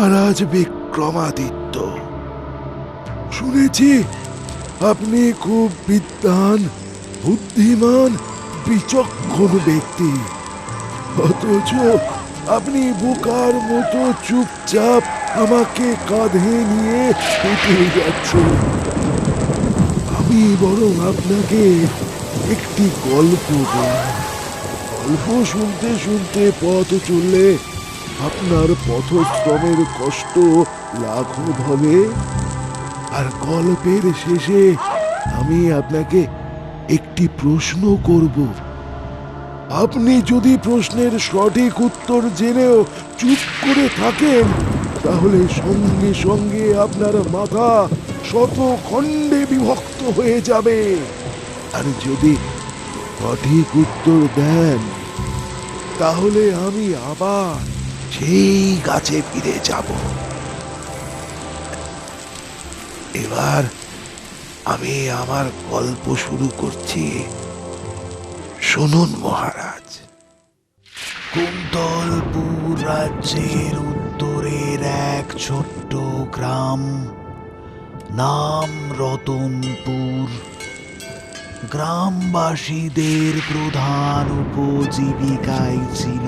মহারাজ বিক্রমাদিত্য, শুনেছি আপনি খুব বিদ্বান, বুদ্ধিমান, বিচক্ষণ ব্যক্তি, অথচ আপনি বোকার মতো চুপচাপ আমাকে কাঁধে নিয়ে হেঁটে যাচ্ছেন। আমি বরং আপনাকে একটি গল্প বলব। গল্প শুনতে শুনতে পথ চললে আপনার পথশ্রমের কষ্ট লাঘব হবে। আর গল্পের শেষে আমি আপনাকে একটি প্রশ্ন করব। আপনি যদি প্রশ্নের সঠিক উত্তর জেনেও চুপ করে থাকেন, তাহলে সঙ্গে সঙ্গে আপনার মাথা শত খণ্ডে বিভক্ত হয়ে যাবে। আর যদি সঠিক উত্তর দেন, তাহলে আমি আবার সেই গাছে ফিরে যাব। এবার আমি আমার গল্প শুরু করছি। শুনুন মহারাজ। কুন্তলপুর রাজ্যের উত্তরের এক ছোট্ট গ্রাম, নাম রতনপুর। গ্রামবাসীদের প্রধান উপজীবিকাই ছিল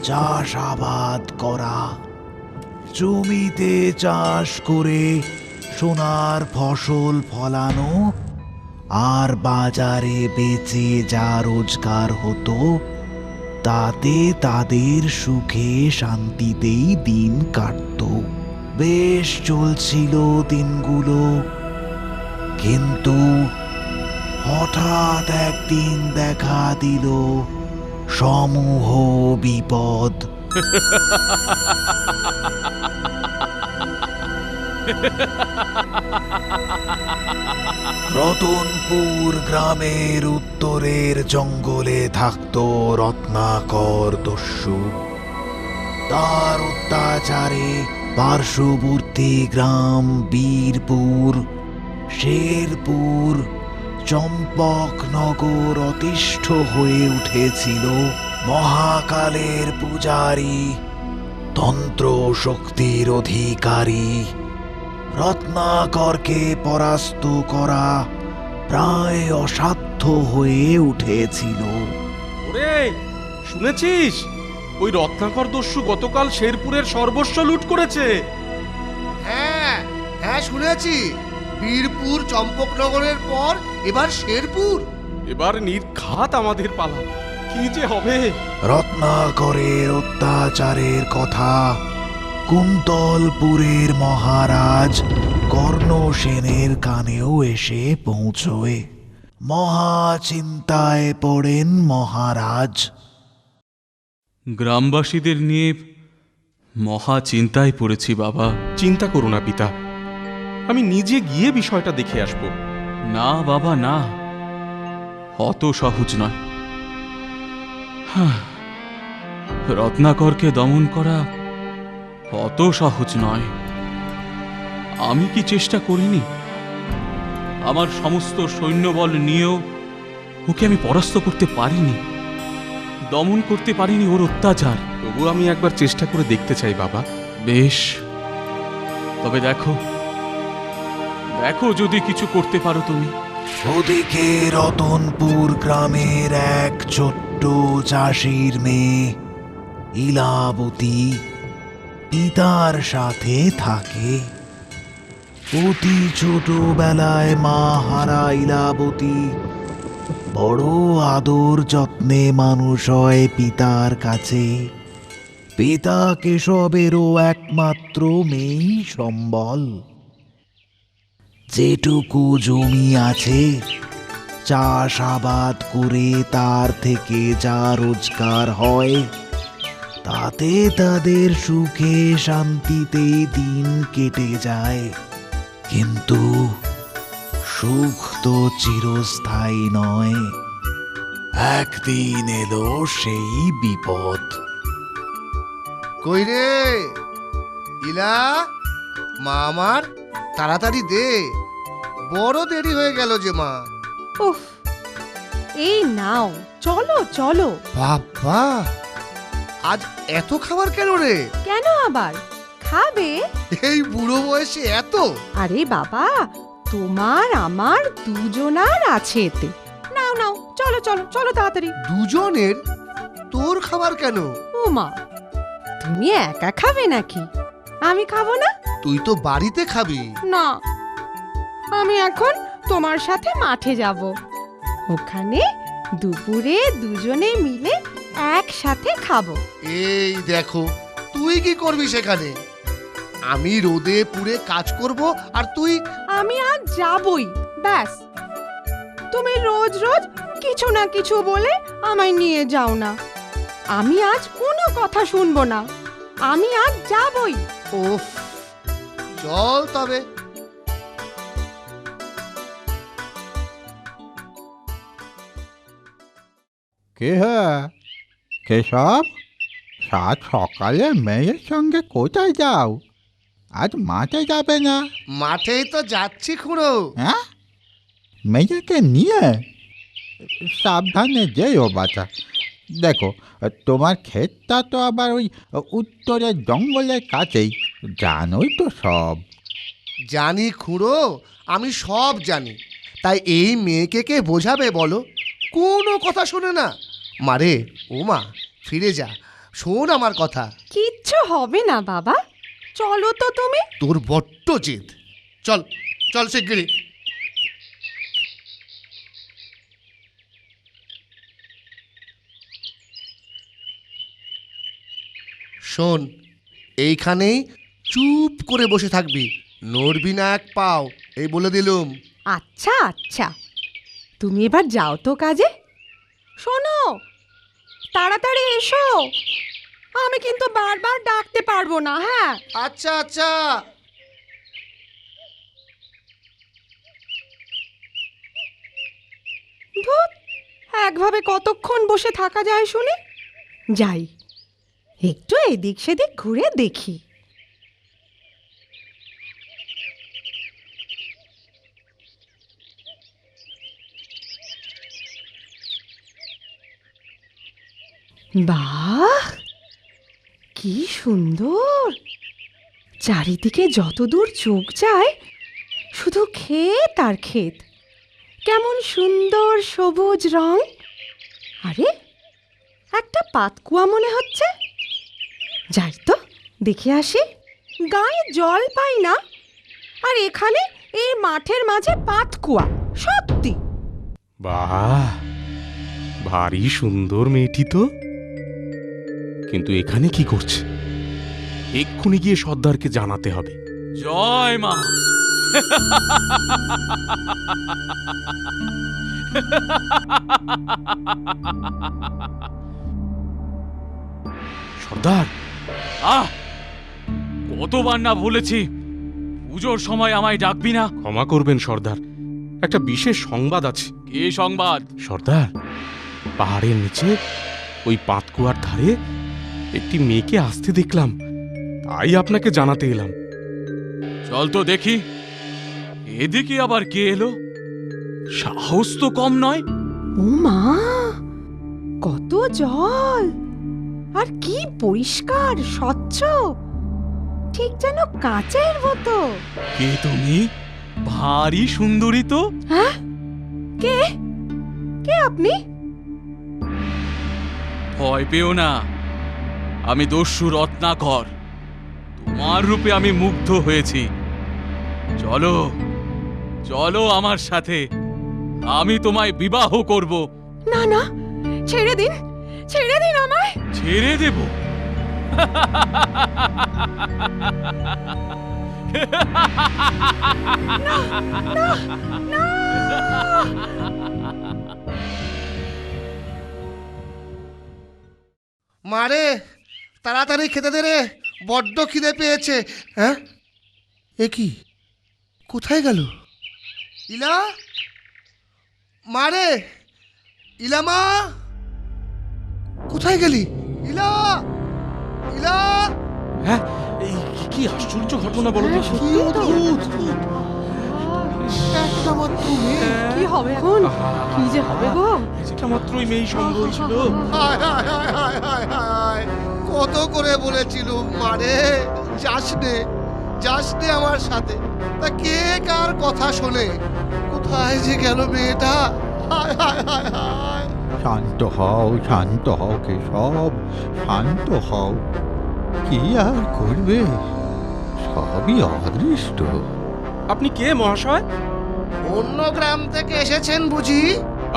চাষাবাদ করা। জমিতে চাষ করে সোনার ফসল ফলানো আর বাজারে বেচে যা রোজগার হতো, তাতে তাদের সুখে শান্তিতেই দিন কাটত। বেশ চলছিল দিনগুলো, কিন্তু হঠাৎ একদিন দেখা দিল সমূহ বিপদ। রতনপুর গ্রামের উত্তরের জঙ্গলে থাকত রত্নাকর দস্যু। তার অত্যাচারে পার্শ্ববর্তী গ্রাম বীরপুর, শেরপুর, চম্পকনগর অতিষ্ঠ হয়ে উঠেছিল। মহাকালের পূজারী, তন্ত্র শক্তির অধিকারী রত্নাকরকে পরাস্ত করা প্রায় অসাধ্য হয়ে উঠেছিল। ওরে, শুনেছিস ওই রত্নাকর দস্যু গতকাল শেরপুরের সর্বস্ব লুট করেছে? হ্যাঁ হ্যাঁ শুনেছি। বীরপুর চম্পকনগরের পর এবার শেরপুর। এবার নির্ঘাত আমাদের পালা, কি যে হবে। রত্নাকরের অত্যাচারের কথা কুন্তলপুরের মহারাজ কর্ণসেনের কানেও এসে পৌঁছয়। মহা চিন্তায় পড়েন মহারাজ। গ্রামবাসীদের নিয়ে মহা চিন্তায় পড়েছি বাবা। চিন্তা করো না পিতা, আমি নিজে গিয়ে বিষয়টা দেখে আসব। না বাবা না, অত সহজ নয়। রত্নাকরকে দমন করা অত সহজ নয়। আমি কি চেষ্টা করিনি? আমার সমস্ত সৈন্যবল নিয়েও ওকে আমি পরাস্ত করতে পারিনি, দমন করতে পারিনি ওর অত্যাচার। তবু আমি একবার চেষ্টা করে দেখতে চাই বাবা। বেশ, তবে দেখো দেখো যদি কিছু করতে পারো তুমি। ওদিকে রতনপুর গ্রামের এক ছোট্ট চাষির মেয়ে ইলাবতী পিতার সাথে থাকে। অতি ছোটবেলায় মা হারা ইলাবতী বড় আদর যত্নে মানুষ হয় পিতার কাছে। পিতা কেশবেরও একমাত্র মেয়েই সম্বল। যেটুকু জমি আছে, চাষাবাদ করে তার থেকে যা রোজগার হয়, তাতে তাদের সুখে শান্তিতে দিন কেটে যায়। কিন্তু সুখ তো চিরস্থায়ী নয়। একদিন এলো সেই বিপদ। কই রে ইলা, মা আমার, তাড়াতাড়ি দে, বড় দেরি হয়ে গেল যে মা। উফ, এই নাও, চলো চলো। বাবা, আজ এত খাবার কেন রে? কেন আবার? খাবে? এই বুড়ো বয়সে এত? আরে বাবা, তোমার আমার দুজনার আছে এতে। নাও নাও, চলো চলো চলো তাড়াতাড়ি। দুজনের? তোর খাবার কেন? ও মা, তুমি একা খাবে নাকি? আমি খাবো না? তুই তো বাড়িতে খাবি। না, আমি এখন তোমার সাথে মাঠে যাব। ওখানে দুপুরে দুজনে মিলে একসাথে খাবো। এই দেখো, তুই কি করবি সেখানে? আমি রোদে পুড়ে কাজ করব আর তুই? আমি আজ যাবই, ব্যাস। তুমি রোজ রোজ কিছু না কিছু বলে আমায় নিয়ে যাও না। আমি আজ কোনো কথা শুনবো না, আমি আজ যাবই। ওফ, চল তবে। কে হে কেশব, সাত সকালে মেয়ের সঙ্গে কোথায় যাও? আজ মাঠে যাবে না? মাঠেই তো যাচ্ছি খুড়ো। হ্যাঁ, মেয়েকে নিয়ে? সাবধানে যেও বাচ্চা। দেখো, তোমার ক্ষেতটা তো আবার ওই উত্তরের জঙ্গলের কাছেই, জানোই তো সব। জানি খুড়ো, আমি সব জানি। তাই এই মেয়েকে কে বোঝাবে বলো? কোনো কথা শোনে না। মারে, ও মা, ফিরে যা, শোন আমার কথা। কিচ্ছু হবে না বাবা, চলো তো তুমি। তোর বড্ড জেদ। চল চল শিগগিরি। শোন, এইখানেই চুপ করে বসে থাকবি, নড়বি না এক পাও, এই বলে দিলুম। আচ্ছা আচ্ছা, তুমি এবার যাও তো কাজে। শোনো, তাড়াতাড়ি এসো, আমি কিন্তু বারবার ডাকতে পারবো না। হ্যাঁ, আচ্ছা আচ্ছা। ধুত, একভাবে কতক্ষণ বসে থাকা যায় শুনি। যাই, একটু এদিক সেদিক ঘুরে দেখি। বাহ, কি সুন্দর! চারিদিকে যতদূর চোখ যায় শুধু ক্ষেত আর ক্ষেত। কেমন সুন্দর সবুজ রং। আরে, একটা পাতকুয়া মনে হচ্ছে। যাই তো দেখে আসি। গায়ে জল পাই না, আর এখানে এই মাঠের মাঝে পাতকুয়া। সত্যি বাহ, ভারী সুন্দর মেয়েটি তো। কিন্তু এখানে কি করছে? এক্ষুনি গিয়ে সর্দারকে জানাতে হবে। জয় মা। সর্দার, আহ, কতবার না বলেছি পুজোর সময় আমায় ডাকবি না। ক্ষমা করবেন সর্দার, একটা বিশেষ সংবাদ আছে। কি সংবাদ? সর্দার, পাহাড়ের নিচে ওই পাতকুয়ার ধারে একটি মেয়েকে আসতে দেখলাম, তাই আপনাকে জানাতে এলাম। চল তো দেখি, এদিকে আবার কে এলো? সাহস তো কম নয়। ও মা, কত জল! আর কি পরিষ্কার স্বচ্ছ, ঠিক যেন কাচের মতো। কে তুমি? ভারী সুন্দরী তো। হ্যাঁ, কে কে আপনি? ভয় পেও না, আমি দস্যু রত্নাকর। তোমার রূপে আমি মুগ্ধ হয়েছি। চলো চলো আমার সাথে, আমি তোমায় বিবাহ করব। না না, ছেড়ে দিন, ছেড়ে দিন আমায়। ছেড়ে দেব? মারে, তাড়াতাড়ি খেতে দে রে, বড্ড খিদে পেয়েছে। হ্যাঁ, এ কি, কোথায় গেল ইলা? মারে, ইলা মা, কোথায় গেলি ইলা? ইলা! হ্যাঁ, এই কি আশ্চর্য ঘটনা বলো তো। কি অদ্ভুত! একটা মাত্র মেয়ে। কি হবে এখন? কি যে হবে গো? এটা মাত্রই মেয়ে সন্দেহ ছিল। হায় হায় হায় হায় হায় হায়! কত করে বলেছিলুম মারে, যাস নে আমার সাথে। তা কে কার কথা শোনে? কোথায় যে গেল মেয়েটা? হায় হায় হায় হায়। শান্ত হও কেশব, শান্ত হও। কি আর করবে, সবই অদৃষ্ট। আপনি কে মহাশয়? অন্য গ্রাম থেকে এসেছেন বুঝি?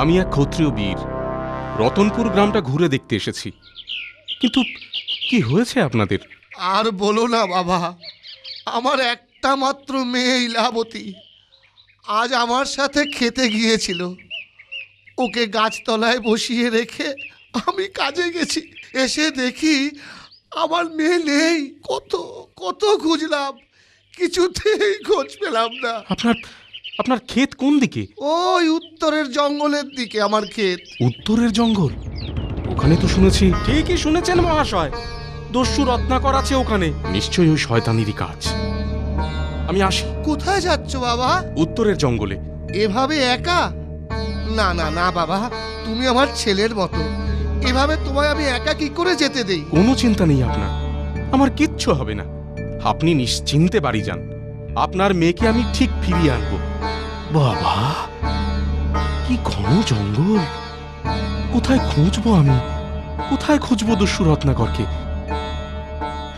আমি এক ক্ষত্রিয় বীর, রতনপুর গ্রামটা ঘুরে দেখতে এসেছি। কিন্তু কি হয়েছে আপনাদের? আর বলো না বাবা, আমার একটা মাত্র মেয়ে ইলাবতী আজ আমার সাথে খেতে গিয়েছিল। ওকে গাছতলায় বসিয়ে রেখে আমি কাজে গেছি। এসে দেখি আমার মেয়ে নেই। কত কত খুঁজলাম, কিছুতেই খোঁজ পেলাম না। আপনার ক্ষেত কোন দিকে? ওই উত্তরের জঙ্গলের দিকে আমার ক্ষেত। উত্তরের জঙ্গল? ওখানে তো শুনেছি। ঠিকই শুনেছেন মহাশয়, দস্যু রত্নাকর আছে ওখানে। নিশ্চয়ই ওই শয়তানেরই কাজ। আমি আসি। কোথায় যাচ্ছ বাবা? উত্তরের জঙ্গলে। এভাবে একা? না না না বাবা, তুমি আমার ছেলের মতো। এভাবে তোমায় আমি একা কি করে যেতে দেই? কোনো চিন্তা নেই আপনার, আমার কিচ্ছু হবে না। আপনি নিশ্চিন্তে বাড়ি যান, আপনার মেয়েকে আমি ঠিক ফিরিয়ে আনবো। বাবা, কি ঘন জঙ্গল! কোথায় খুঁজবো আমি? কোথায় খুঁজবো দস্যু রত্নাকরকে?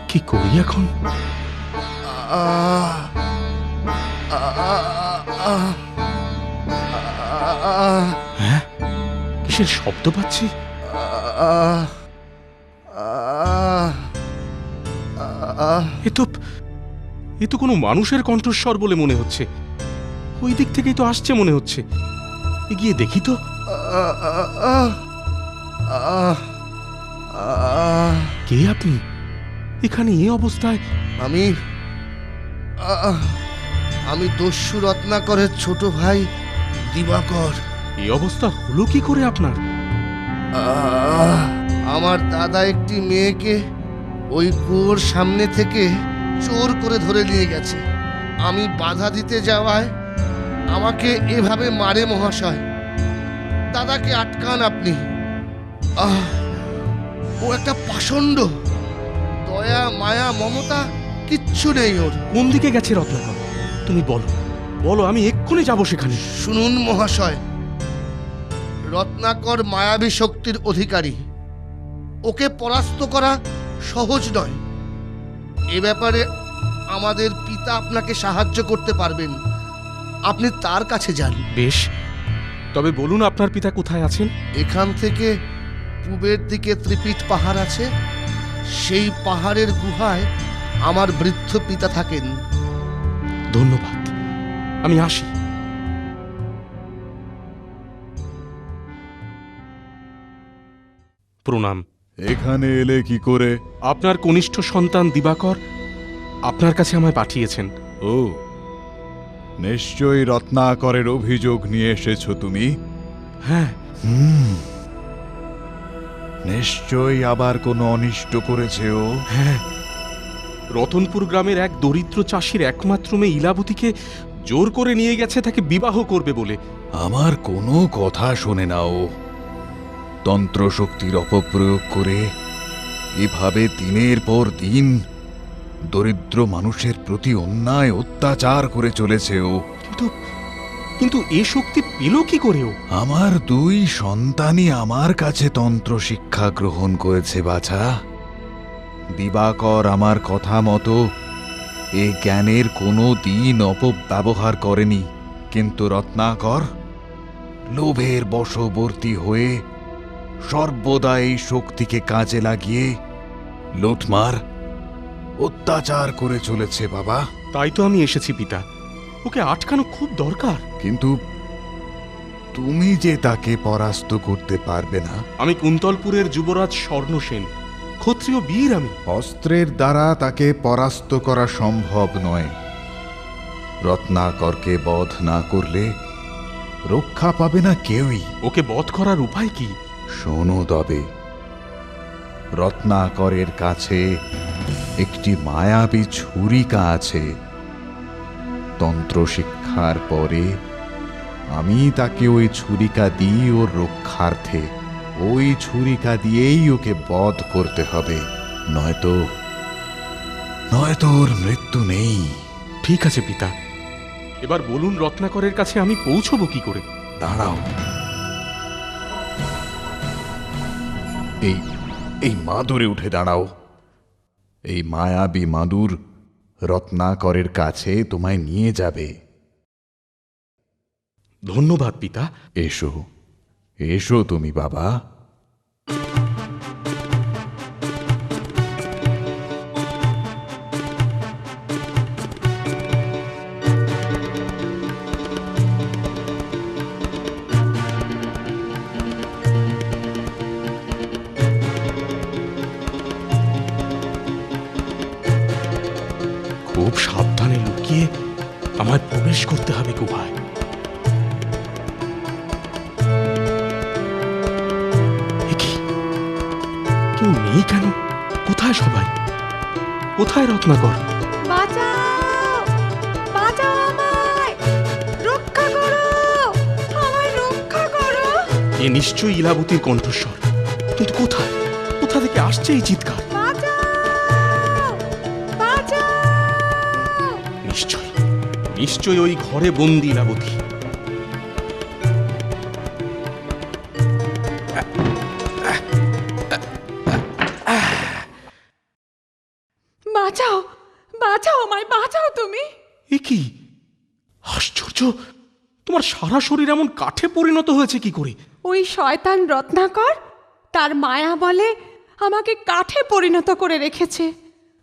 কি করি এখন? হ্যাঁ, কিসের শব্দ পাচ্ছি? এ তো কোনো মানুষের কণ্ঠস্বর বলে মনে হচ্ছে। ওই দিক থেকেই তো আসছে মনে হচ্ছে। এগিয়ে দেখি তো। কে আপনি? এখানে এ অবস্থায়? আমি দস্যু রত্নাকরের ছোট ভাই দিবাকর। এই অবস্থা হলো কি করে আপনার? আমার দাদা একটি মেয়েকে ওই কুয়োর সামনে থেকে চোর করে ধরে নিয়ে গেছে। আমি বাধা দিতে যাওয়ায় আমাকে এভাবে মারে মহাশয়। দাদাকে আটকান আপনি। ও একটা পাষণ্ড, দয়া মায়া মমতা কিচ্ছু নেই ওর। কোন দিকে গেছে রত্নাকর? তুমি বলো, আমি এক্ষুনি যাবো সেখানে। শুনুন মহাশয়, রত্নাকর মায়াবী শক্তির অধিকারী। ওকে পরাস্ত করা সহজ নয়। এ ব্যাপারে আমাদের পিতা আপনাকে সাহায্য করতে পারবেন। আপনি তার কাছে যান। বেশ, তবে বলুন আপনার পিতা কোথায় আছেন? এখান থেকে পূবের দিকে ত্রিপিট পাহাড় আছে, সেই পাহাড়ের গুহায় আমার বৃদ্ধ পিতা থাকেন। ধন্যবাদ, আমি আসি। প্রণাম। এখানে এলে কি করে? আপনার কনিষ্ঠ সন্তান দিবাকর আপনার কাছে আমায় পাঠিয়েছেন। ও, নিশ্চয়ই রত্নাকরের অভিযোগ নিয়ে এসেছো তুমি। হ্যাঁ। নিশ্চয়ই আবার কোনো অনিষ্ট করেছে ও। হ্যাঁ, রতনপুর গ্রামের এক দরিদ্র চাষির একমাত্র মেয়ে ইলাবতীকে জোর করে নিয়ে গেছে তাকে বিবাহ করবে বলে। আমার কোনো কথা শোনে না ও। তন্ত্রশক্তির অপপ্রয়োগ করে এভাবে দিনের পর দিন দরিদ্র মানুষের প্রতি অন্যায় অত্যাচার করে চলেছে ও। কিন্তু এ শক্তি পেল কি করে ও? আমার দুই সন্তানই আমার কাছে তন্ত্র শিক্ষা গ্রহণ করেছে বাছা। দিবাকর আমার কথা মতো এ জ্ঞানের কোনো দিন অপব্যবহার করেনি, কিন্তু রত্নাকর লোভের বশবর্তী হয়ে সর্বদা এই শক্তিকে কাজে লাগিয়ে লুটমার অত্যাচার করে চলেছে বাবা। তাই তো আমি এসেছি পিতা, ওকে আটকানো খুব দরকার। কিন্তু তুমি যে তাকে পরাস্ত করতে পারবে না। আমি কুন্তলপুরের যুবরাজ স্বর্ণসেন, ক্ষত্রিয় বীর আমি। অস্ত্রের দ্বারা তাকে পরাস্ত করা সম্ভব নয়। রত্নাকরকে বধ না করলে রক্ষা পাবে না কেউই। ওকে বধ করার উপায় কি? শোনো তবে, রত্নাকরের কাছে একটি মায়াবী ছুরিকা আছে। তন্ত্র শিক্ষার পরে আমি তাকে ওই ছুরিকা দিই ওর রক্ষার্থে। ওই ছুরিকা দিয়েই ওকে বধ করতে হবে, নয়তো নয়তো ওর মৃত্যু নেই। ঠিক আছে পিতা, এবার বলুন রত্নাকরের কাছে আমি পৌঁছবো কি করে? দাঁড়াও, এই এই মাদুরে উঠে দাঁড়াও। এই মায়াবী মাদুর রত্নাকরের কাছে তোমায় নিয়ে যাবে। ধন্যবাদ পিতা। এসো, এসো তুমি বাবা। খুব সাবধানে লুকিয়ে আমায় প্রবেশ করতে হবে গুহায়। এ কি? কেউ নেই কেন? কোথায় সবাই? কোথায় রত্নাকর? বাঁচাও, বাঁচাও আমায়, রক্ষা করো, আমায় রক্ষা করো। এ নিশ্চয়ই ইলাবতীর কণ্ঠস্বর, কিন্তু কোথায়? কোথা থেকে আসছে এই চিৎকার? বাঁচাও, বাঁচাও। নিশ্চয় নিশ্চয় ওই ঘরে বন্দি ইলাবতী। বাঁচাও, বাঁচাও আমায়, বাঁচাও তুমি। এ কি আশ্চর্য! তোমার সারা শরীর এমন কাঠে পরিণত হয়েছে কি করে? ওই শয়তান রত্নাকর তার মায়া বলে আমাকে কাঠে পরিণত করে রেখেছে।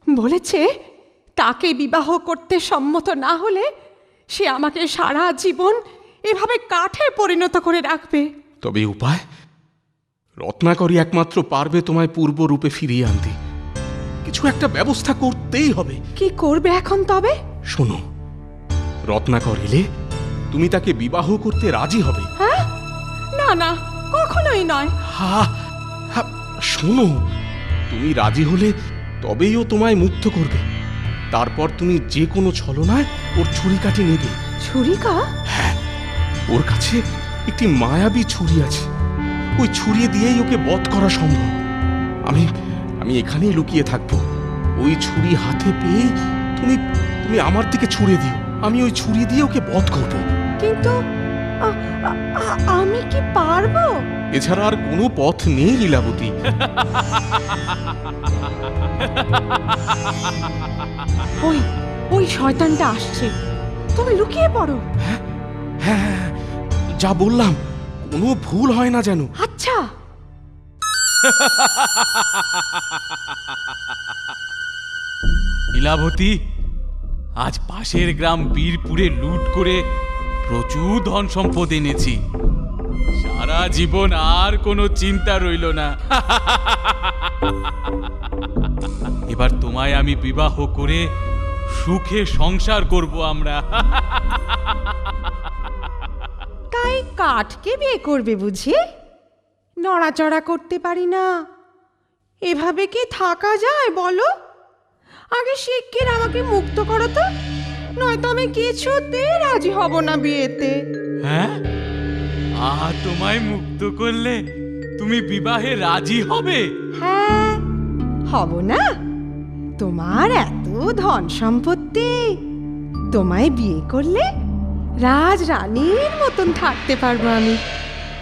বলেছে তাকে বিবাহ করতে সম্মত না হলে সে আমাকে সারা জীবন এভাবে কাঠে পরিণত করে রাখবে। তবে উপায়? রত্নাকরই একমাত্র পারবে তোমায় পূর্ব রূপে ফিরিয়ে আনতে। কিছু একটা ব্যবস্থা করতেই হবে। কি করবে এখন তবে? শোনো, রত্নাকর এলে তুমি তাকে বিবাহ করতে রাজি হবে। হ্যাঁ? না না, কখনোই নয়। হা হা, শোনো, তুমি রাজি হলে তবেই ও তোমায় মুক্ত করবে। তারপর তুমি যে কোনো ছলনায় ওর ছুরিকাটি নেবে। ছুরিকা? হ্যাঁ, ওর কাছে একটি মায়াবী ছুরি আছে। ওই ছুরি দিয়েই ওকে বধ করা সম্ভব। আমি আমি এখানেই লুকিয়ে থাকবো। ওই ছুরি হাতে পেয়ে তুমি তুমি আমার দিকে ছুঁড়ে দিও। আমি ওই ছুরি দিয়ে ওকে বধ করব। কিন্তু আমি কি পারবো? এছাড়া আর কোনো পথ নেই লীলাবতী। ওই ওই শয়তানটা আসছে, তুমি লুকিয়ে পড়ো। হ্যাঁ, যা বললাম কোনো ভুল হয় না যেন। আচ্ছা। লীলাবতী, আজ পাশের গ্রাম বীরপুরে লুট করে প্রচুর ধন সম্পদ এনেছি। সারা জীবন আর কোনো চিন্তা রইল না। এবার তোমায় আমি বিবাহ করে সুখে সংসার করব আমরা। তাই কাঠকে বিয়ে করবে বুঝি? নড়াচড়া করতে পারি না, এভাবে কি থাকা যায় বলো? আগে শিগগির আমাকে মুক্ত করো তো, নয়তো আমি কিছুতেই রাজি হব না বিয়েতে। হ্যাঁ, তোমায় মুক্ত করলে তুমি বিবাহে রাজি হবে? হ্যাঁ, হব না। তোমার এত ধন সম্পত্তি, তোমায় বিয়ে করলে রাজ রানীর মতন থাকতে পারবো আমি।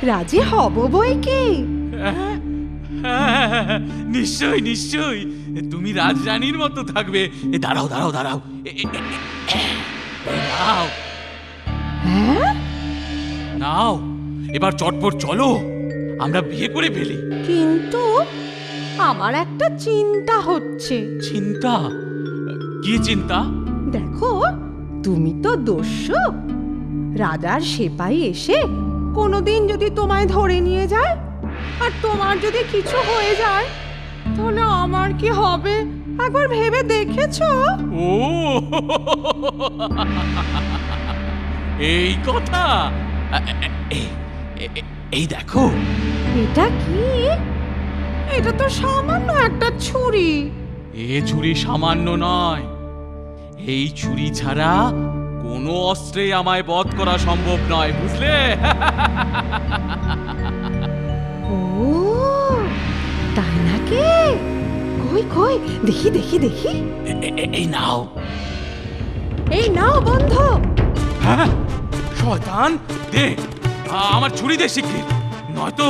রাজি হব বই কি। নিশ্চয় নিশ্চয়, তুমি রাজরানীর মতো থাকবে। দাঁড়াও দাঁড়াও দাঁড়াও, নাও হ্যাঁ, নাও, এবার চটপট চলো, আমরা বিয়ে করে ফেলি। কিন্তু আমার একটা চিন্তা হচ্ছে। চিন্তা? কি চিন্তা? দেখো, তুমি তো দস্যু। রাজার সেপাই এসে কোনোদিন যদি তোমায় ধরে নিয়ে যায় আর তোমার যদি কিছু হয়ে যায়, তাহলে আমার কি হবে একবার ভেবে দেখেছো? ও, এই কথা। এই দেখো, এটা কি? এটা তো সামান্য একটা ছুরি। এ ছুরি সামান্য নয়। এই ছুরি ছাড়া কোনো অস্ত্রে আমায় বধ করা সম্ভব নয়, বুঝলে? ও, তাই নাকি? কই কই দেখি দেখি দেখি। এই নাও। এই নাও বন্ধ। হ্যাঁ, শয়তান দে, আমার ছুরি দে শিগগির, নয়তো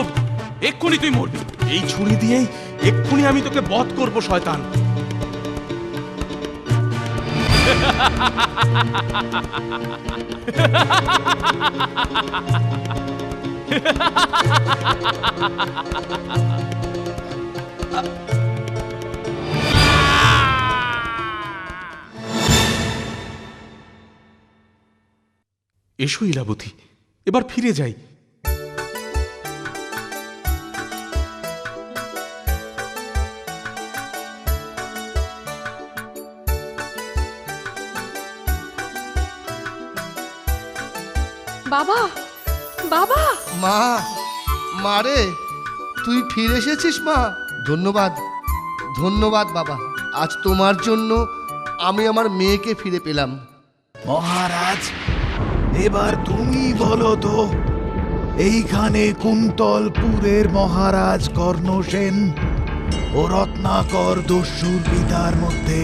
এক্ষুনি তুই মরবি। এই ছুরি দিয়েই এক্ষুনি আমি তোকে বধ করব শয়তান। এসো ইলাবতী, এবার ফিরে যাই। বাবা বাবা। মা, মারে, তুই ফিরে এসেছিস মা। ধন্যবাদ, ধন্যবাদ বাবা। আজ তোমার জন্য আমি আমার মেয়েকে ফিরে পেলাম। মহারাজ, এবার তুমি বলো তো, এইখানে কুন্তলপুরের মহারাজ কর্ণসেন ও রত্নাকর দস্যুর পিতার মধ্যে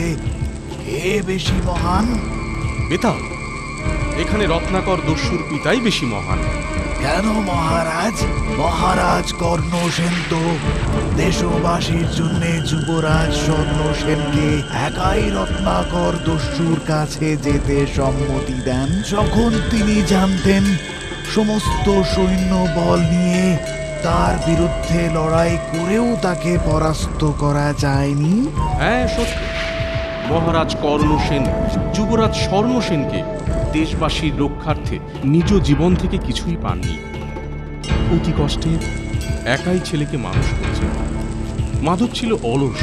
কে বেশি মহান? বেতাল, এখানে রত্নাকর দস্যুর পিতাই বেশি মহান। কেন মহারাজ? মহারাজ কর্ণসেন তো দেশবাসীর জন্য যুবরাজ স্বর্ণসেনকে একাই রত্নাকর দস্যুর কাছে যেতে সম্মতি দেন, যখন তিনি জানতেন সমস্ত সৈন্য বল নিয়ে তার বিরুদ্ধে লড়াই করেও তাকে পরাস্ত করা যায়নি। হ্যাঁ সত্যি, মহারাজ কর্ণসেন যুবরাজ স্বর্ণসেনকে দেশবাসীর রক্ষার্থে নিজ জীবন থেকে কিছুই পাননি। অতি কষ্টে একাই ছেলেকে মানুষ করেছেন। মাধব ছিল অলস,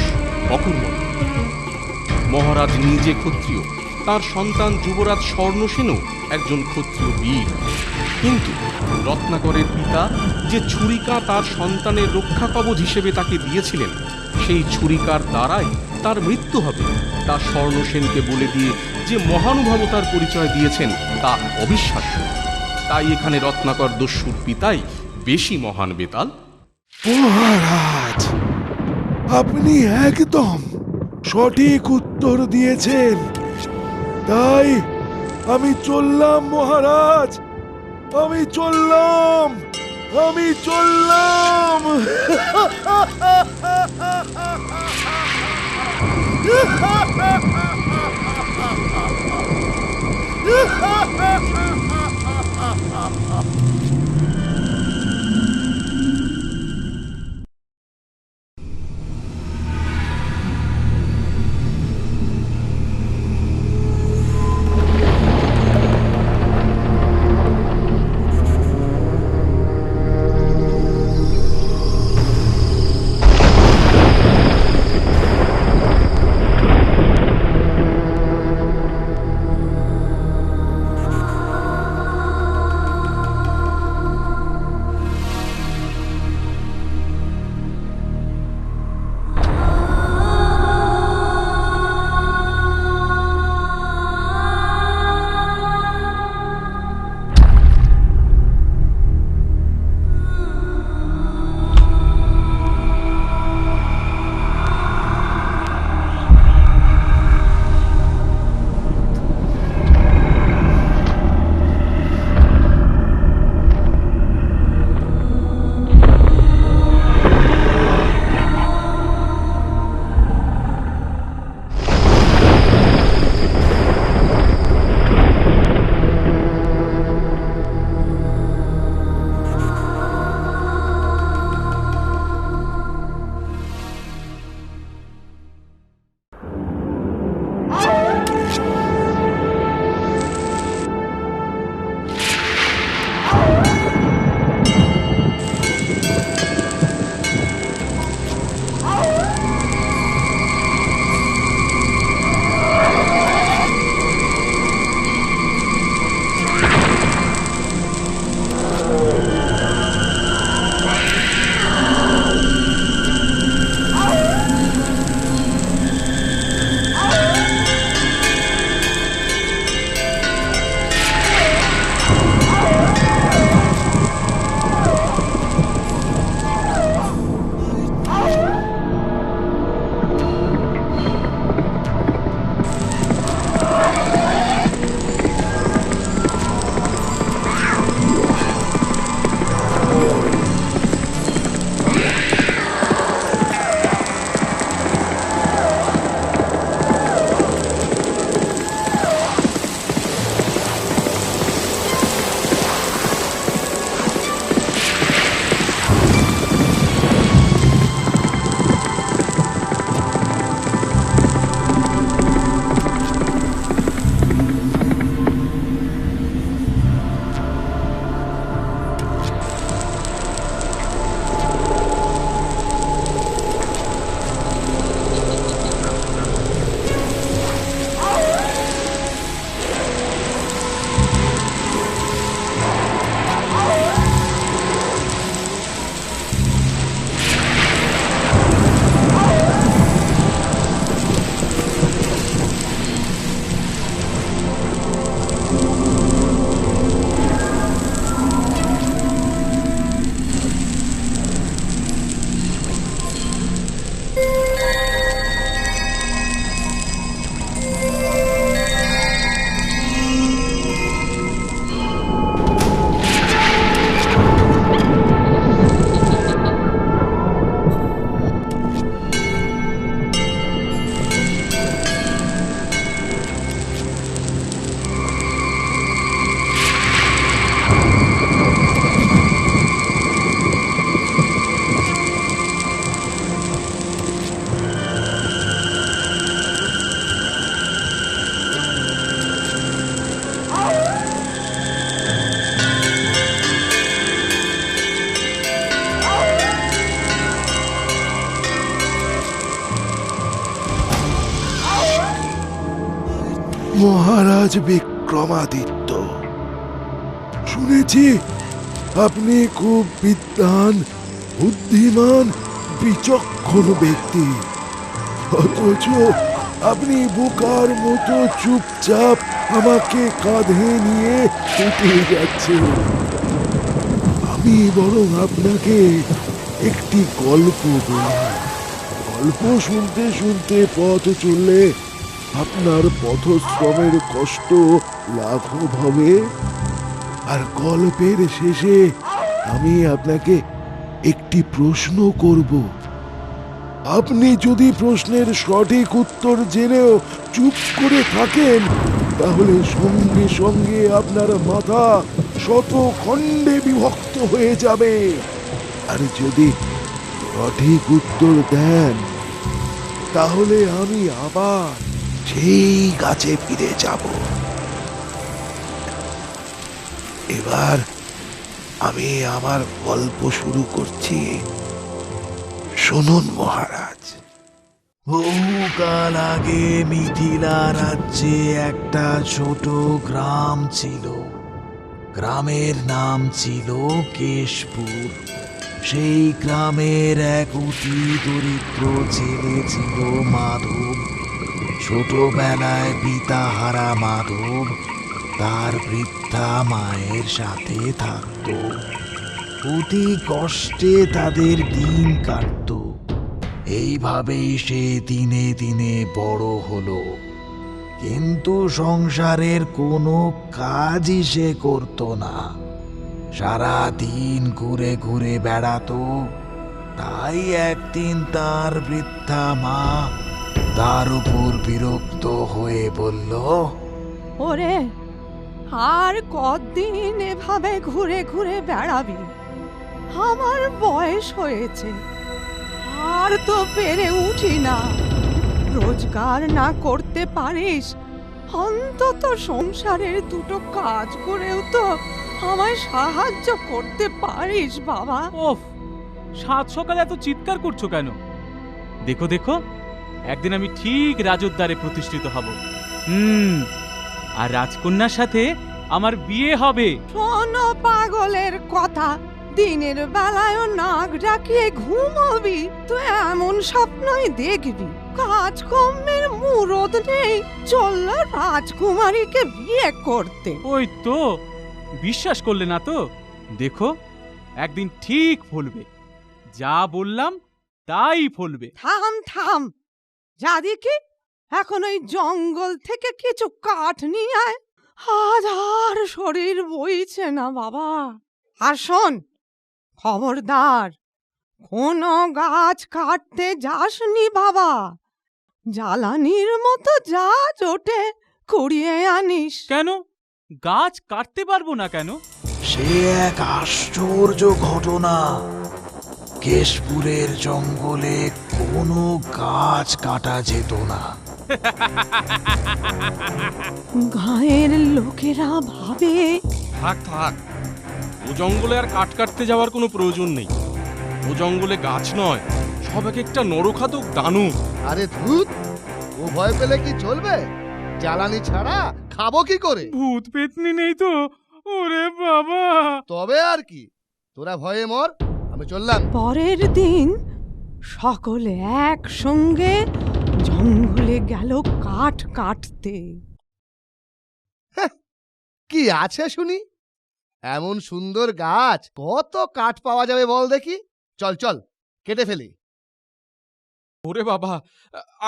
অকর্মণ্য। মহারাজ নিজে ক্ষত্রিয়, তার সন্তান যুবরাজ স্বর্ণসেনও একজন ক্ষত্রিয় বীর। কিন্তু রত্নাকরের পিতা যে ছুরিকা তার সন্তানের রক্ষা কবচ হিসেবে তাকে দিয়েছিলেন, সেই ছুরিকার দ্বারাই তার মৃত্যু হবে, তা স্বর্ণসেনকে বলে দিয়ে যে মহানুভবতার পরিচয় দিয়েছেন তা অবিশ্বাস্য। তাই এখানে রত্নাকর দস্যুর পিতাই বেশি মহান। বেতাল, মহারাজ, আপনি একদম সঠিক উত্তর দিয়েছেন। তাই আমি চললাম মহারাজ, আমি চললাম, আমি চললাম। মহারাজ বিক্রমাদিত্য, শুনেছি আপনি খুব বিদ্বান, বুদ্ধিমান, বিচক্ষণ ব্যক্তি, অথচ আপনি বোকার মতো চুপচাপ আমাকে কাঁধে নিয়ে হেঁটে যাচ্ছেন। আমি বরং আপনাকে একটি গল্প বলি। গল্প শুনতে শুনতে পথ চললে আপনার পথশ্রমের কষ্ট লাঘব হবে। আর গল্পের শেষে আমি আপনাকে একটি প্রশ্ন করব। আপনি যদি প্রশ্নের সঠিক উত্তর জেনেও চুপ করে থাকেন, তাহলে সঙ্গে সঙ্গে আপনার মাথা শত খণ্ডে বিভক্ত হয়ে যাবে। আর যদি সঠিক উত্তর দেন, তাহলে আমি আবার সেই গাছে ফিরে যাব। এবার আমি আমার গল্প শুরু করছি, শুনুন মহারাজ। বহুকাল আগে মিথিলা রাজ্যে একটা ছোট গ্রাম ছিল। গ্রামের নাম ছিল কেশপুর। সেই গ্রামের এক অতি দরিদ্র ছেলে ছিল মাধব। ছোটবেলায় পিতাহারা মাধব তার বৃদ্ধা মায়ের সাথে থাকত। অতি কষ্টে তাদের দিন কাটত। এইভাবেই সে দিনে দিনে বড় হলো, কিন্তু সংসারের কোনো কাজই সে করত না। সারা দিন ঘুরে ঘুরে বেড়াতো। তাই একদিন তার বৃদ্ধা মা তার উপর বিরক্ত হয়ে বলল, ওরে, আর কতদিন এভাবে ঘুরে ঘুরে বেড়াবি? আমার বয়স হয়েছে, আর তো পেরে উঠি না। রোজগার না করতে পারিস, অন্তত সংসারের দুটো কাজ করেও তো আমায় সাহায্য করতে পারিস বাবা। ওফ, সাত সকালে এত চিৎকার করছো কেন? দেখো দেখো, একদিন আমি ঠিক রাজোদ্দারে প্রতিষ্ঠিত হব। আর রাজকন্যার সাথে আমার বিয়ে হবে। শোনো পাগলের কথা, দিনের বেলায়ও নাক ডাকিয়ে ঘুমাবি? তুই এমন স্বপ্নই দেখবি। কাজকর্মের মুরদ নেই, চলল রাজকুমারীকে বিয়ে করতে। ওই তো, বিশ্বাস করলে না তো? দেখো, একদিন ঠিক ফলবে। যা বললাম তাই ফলবে। থাম থাম, যা দেখি এখন ওই জঙ্গল থেকে কিছু কাঠ নিয়ে আয়। আজ আর শরীর বইছে না বাবা। আর শোন, খবরদার কোনো গাছ কাটতে যাসনি বাবা। জ্বালানির মতো যা জোটে কুড়িয়ে আনিস। কেন গাছ কাটতে পারবো না কেন? সে এক আশ্চর্য ঘটনা। কেশপুরের জঙ্গলে কোনো গাছ কাটা যেত না। গায়ের লোকেরা ভাবে থাক থাক, ও জঙ্গলে আর কাঠ কাটতে যাওয়ার কোনো প্রয়োজন নেই। ও জঙ্গলে গাছ নয়, সব এক একটা নরখাদক দানব। আরে ধুত, ও ভয় পেলে কি চলবে? জ্বালানি ছাড়া খাবো কি করে? ভূত পেতনি নেই তো? ওরে বাবা! তবে আর কি, তোরা ভয়ে মর, আমি চললাম। পরের দিন সকলে একসঙ্গে জঙ্গলে গেল কাঠ কাটতে। কি আছে শুনি? এমন সুন্দর গাছ, কত কাঠ পাওয়া যাবে বল দেখি? চল চল, কেটে ফেলি। ওরে বাবা,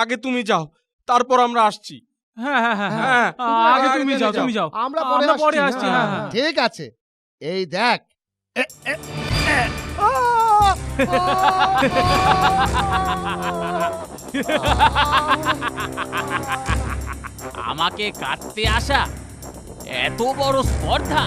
আগে তুমি যাও, তারপর আমরা আসছি। হ্যাঁ হ্যাঁ হ্যাঁ হ্যাঁ, হ্যাঁ, আগে তুমি যাও, তুমি যাও। আমরা আমরা পরে আসছি। আসছি। হ্যাঁ হ্যাঁ। ঠিক আছে, এই দেখ। আমাকে কাটতে আসা এত বড় স্পর্ধা!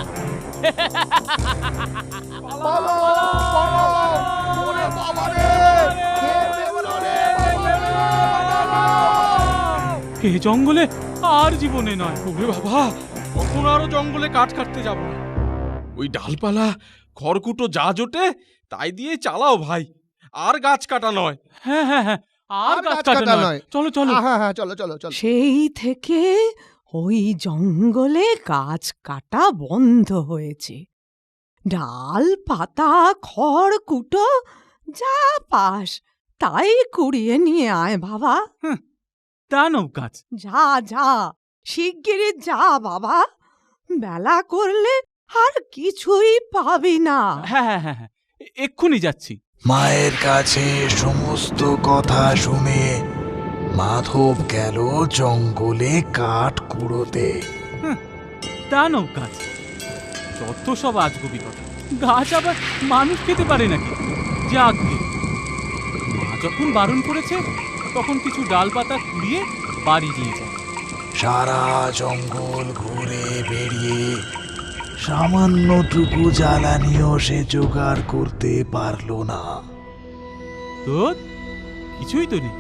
এ জঙ্গলে আর জীবনে নয়। ওরে বাবা, কখনো আরো জঙ্গলে কাঠ কাটতে যাব না। ওই ডালপালা খড়কুটো যা জোটে তাই দিয়ে চালাও ভাই, আর গাছ কাটা নয়। হ্যাঁ হ্যাঁ হ্যাঁ, আর গাছ কাটা নয়। চলো চলো। হ্যাঁ হ্যাঁ, চলো চলো চলো। সেই থেকে ওই জঙ্গলে গাছ কাটা বন্ধ হয়েছে। ডাল পাতা খড় কুটো যা পাস তাই কুড়িয়ে নিয়ে আয় বাবা। দানব গাছ। যা যা শিগগিরই যা বাবা, বেলা করলে আর কিছুই পাবি না। হ্যাঁ হ্যাঁ হ্যাঁ হ্যাঁ, এক্ষুনি যাচ্ছি। মায়ের কাছে সমস্ত কথা শুনে মাধব গেল জঙ্গলে কাঠ কুড়োতে। দানব গাছ, যত সব আজগুবি কথা। গাছ আবার মানুষ খেতে পারে নাকি? যাকে মা যখন বারণ করেছে তখন কিছু ডাল পাতা কুড়িয়ে বাড়ি দিয়ে যায়। সারা জঙ্গল ঘুরে বেরিয়ে সামান্যটুকু জ্বালানিও সে জোগাড় করতে পারল না। তো কিছুই তো নেই,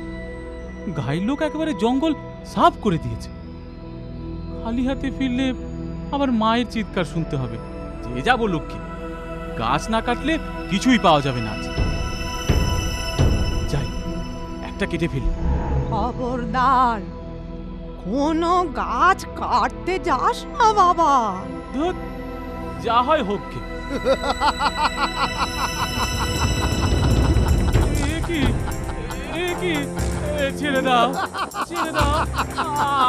গায়ের লোক একেবারে জঙ্গল সাফ করে দিয়েছে। খালি হাতে ফিরলে আবার মায়ের চিৎকার শুনতে হবে, যে যাবো লক্ষ্মী, গাছ না কাটলে কিছুই পাওয়া যাবে না। যাই, একটা কেটে ফেলি। খবরদার কোনো গাছ কাটতে যাস না বাবা। ধুর, যা হয় হোক গে। এ কি, ছেড়ে দাও, ছেড়ে দাও,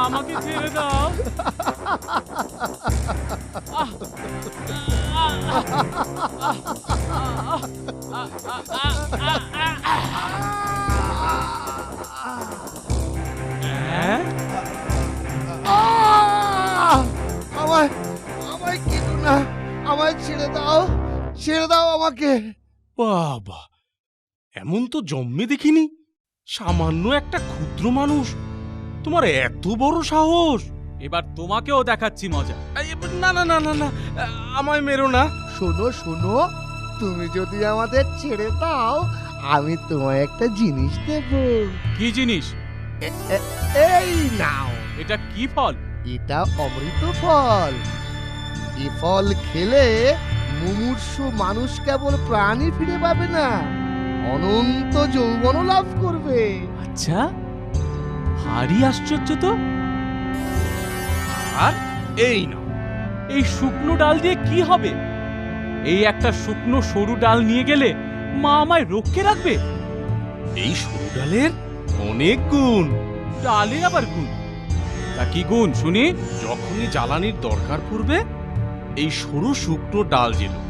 আমাকে ছেড়ে দাও। আমায় আমায় কেটো না, আমায় ছেড়ে দাও, ছেড়ে দাও আমাকে। বাবা, এমন তো জন্মে দেখিনি। সামান্য একটা ক্ষুদ্র মানুষ, তোমার এত বড় সাহস! এবার তোমাকেও দেখাচ্ছি মজা। না না না না না, আমায় মেরো না। শোনো শোনো, তুমি যদি আমাদের ছেড়ে দাও আমি তোমায় একটা জিনিস দেব। কি জিনিস? এই নাও। এটা কি ফল? এটা অমৃত ফল। এ ফল খেলে মুমূর্ষু মানুষ কেবল প্রাণী ফিরে পাবে না, অনন্ত যৌবন লাভ করবে। আচ্ছা, ভারী আশ্চর্য তো। আর এই না, এই শুকনো ডাল দিয়ে কি হবে? এই একটা শুকনো সরু ডাল নিয়ে গেলে মা আমায় রক্ষে রাখবে। এই সরু ডালের অনেক গুণ। ডালের আবার গুণ? তা কি গুণ শুনি? যখনই জ্বালানির দরকার পড়বে, এই সরু শুকনো ডাল জেলো,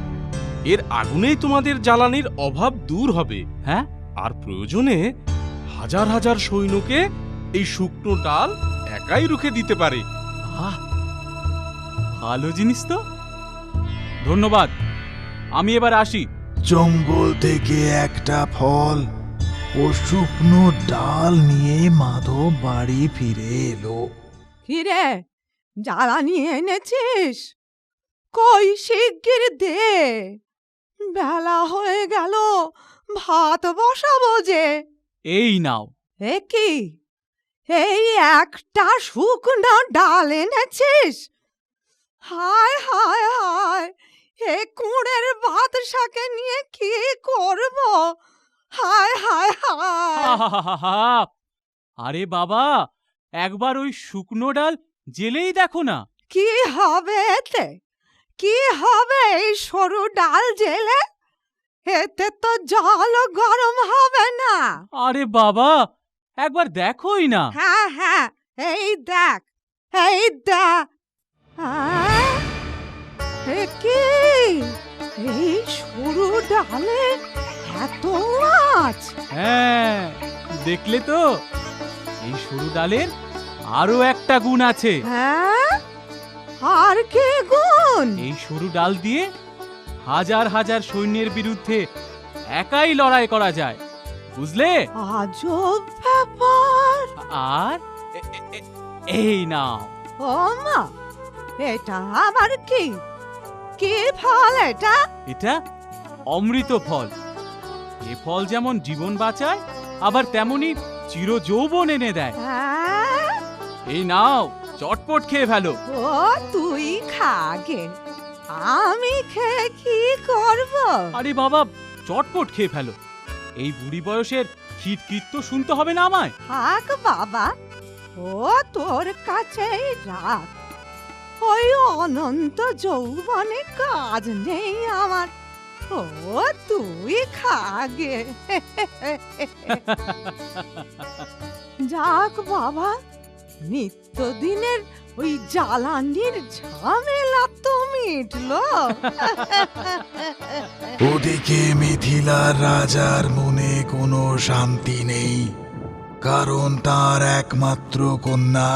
এর আগুনেই তোমাদের জ্বালানির অভাব দূর হবে। হ্যাঁ, আর প্রয়োজনে হাজার হাজার সৈন্যকে এই শুকনো ডাল একাই রুখে দিতে পারে। আহ, ভালো জিনিস তো। ধন্যবাদ, আমি এবার আসি। জঙ্গল থেকে একটা ফল ও শুকনো ডাল নিয়ে মাধব বাড়ি ফিরে এলো। কিরে, জ্বালানি এনেছিস? কই শিগগির দে, বেলা হয়ে গেল, ভাত বসাবো যে। এই নাও। এ কি, এই একটা শুকনো ডাল এনেছিস? হায় হায় হায়, এ কুঁড়ের বাদশাকে নিয়ে কি করব? হায় হায় হায়। আহাহাহা! আরে বাবা, একবার ওই শুকনো ডাল জেলেই দেখো না। কি হবে এতে? কি হবে এই সরু ডাল জেলে? এতে তো জল গরম হবে না। আরে বাবা, একবার দেখোই না। হ্যাঁ হ্যাঁ, এই দেখ, এই দেখ। হ্যাঁ? এ কি, এই সরু ডালে এত মাছ? হ্যাঁ, দেখলে তো, এই সরু ডালের আরো একটা গুণ আছে। হ্যাঁ, আর কি গুণ? এই সরু ডাল দিয়ে হাজার হাজার সৈন্যের বিরুদ্ধে একাই লড়াই করা যায়, বুঝলে? আজব ব্যাপার। আর এই নাও। ও মা, এটা আবার কি? কি ফল এটা? এটা অমৃত ফল। এ ফল যেমন জীবন বাঁচায়, আবার তেমনি চির যৌবন এনে দেয়। হ্যাঁ? এই নাও, চটপট খেয়ে ফেলো। ও তুই খাগে, আমি খেয়ে কি করব? আরে বাবা, চটপট খেয়ে ফেলো। এই বুড়ি বয়সের খিটখিট তো শুনতে হবে না আমায়। থাক বাবা, ও তোর কাছেই রাখ, ওই অনন্ত যৌবনে কাজ নেই আমার, ও তুই খাগে। যাক বাবা, নিত্যদিনের ওই জ্বালানির ঝামেলা তো মিটলো। ওদিকে মিথিলার রাজার মনে কোনো শান্তি নেই, কারণ তার একমাত্র কন্যা,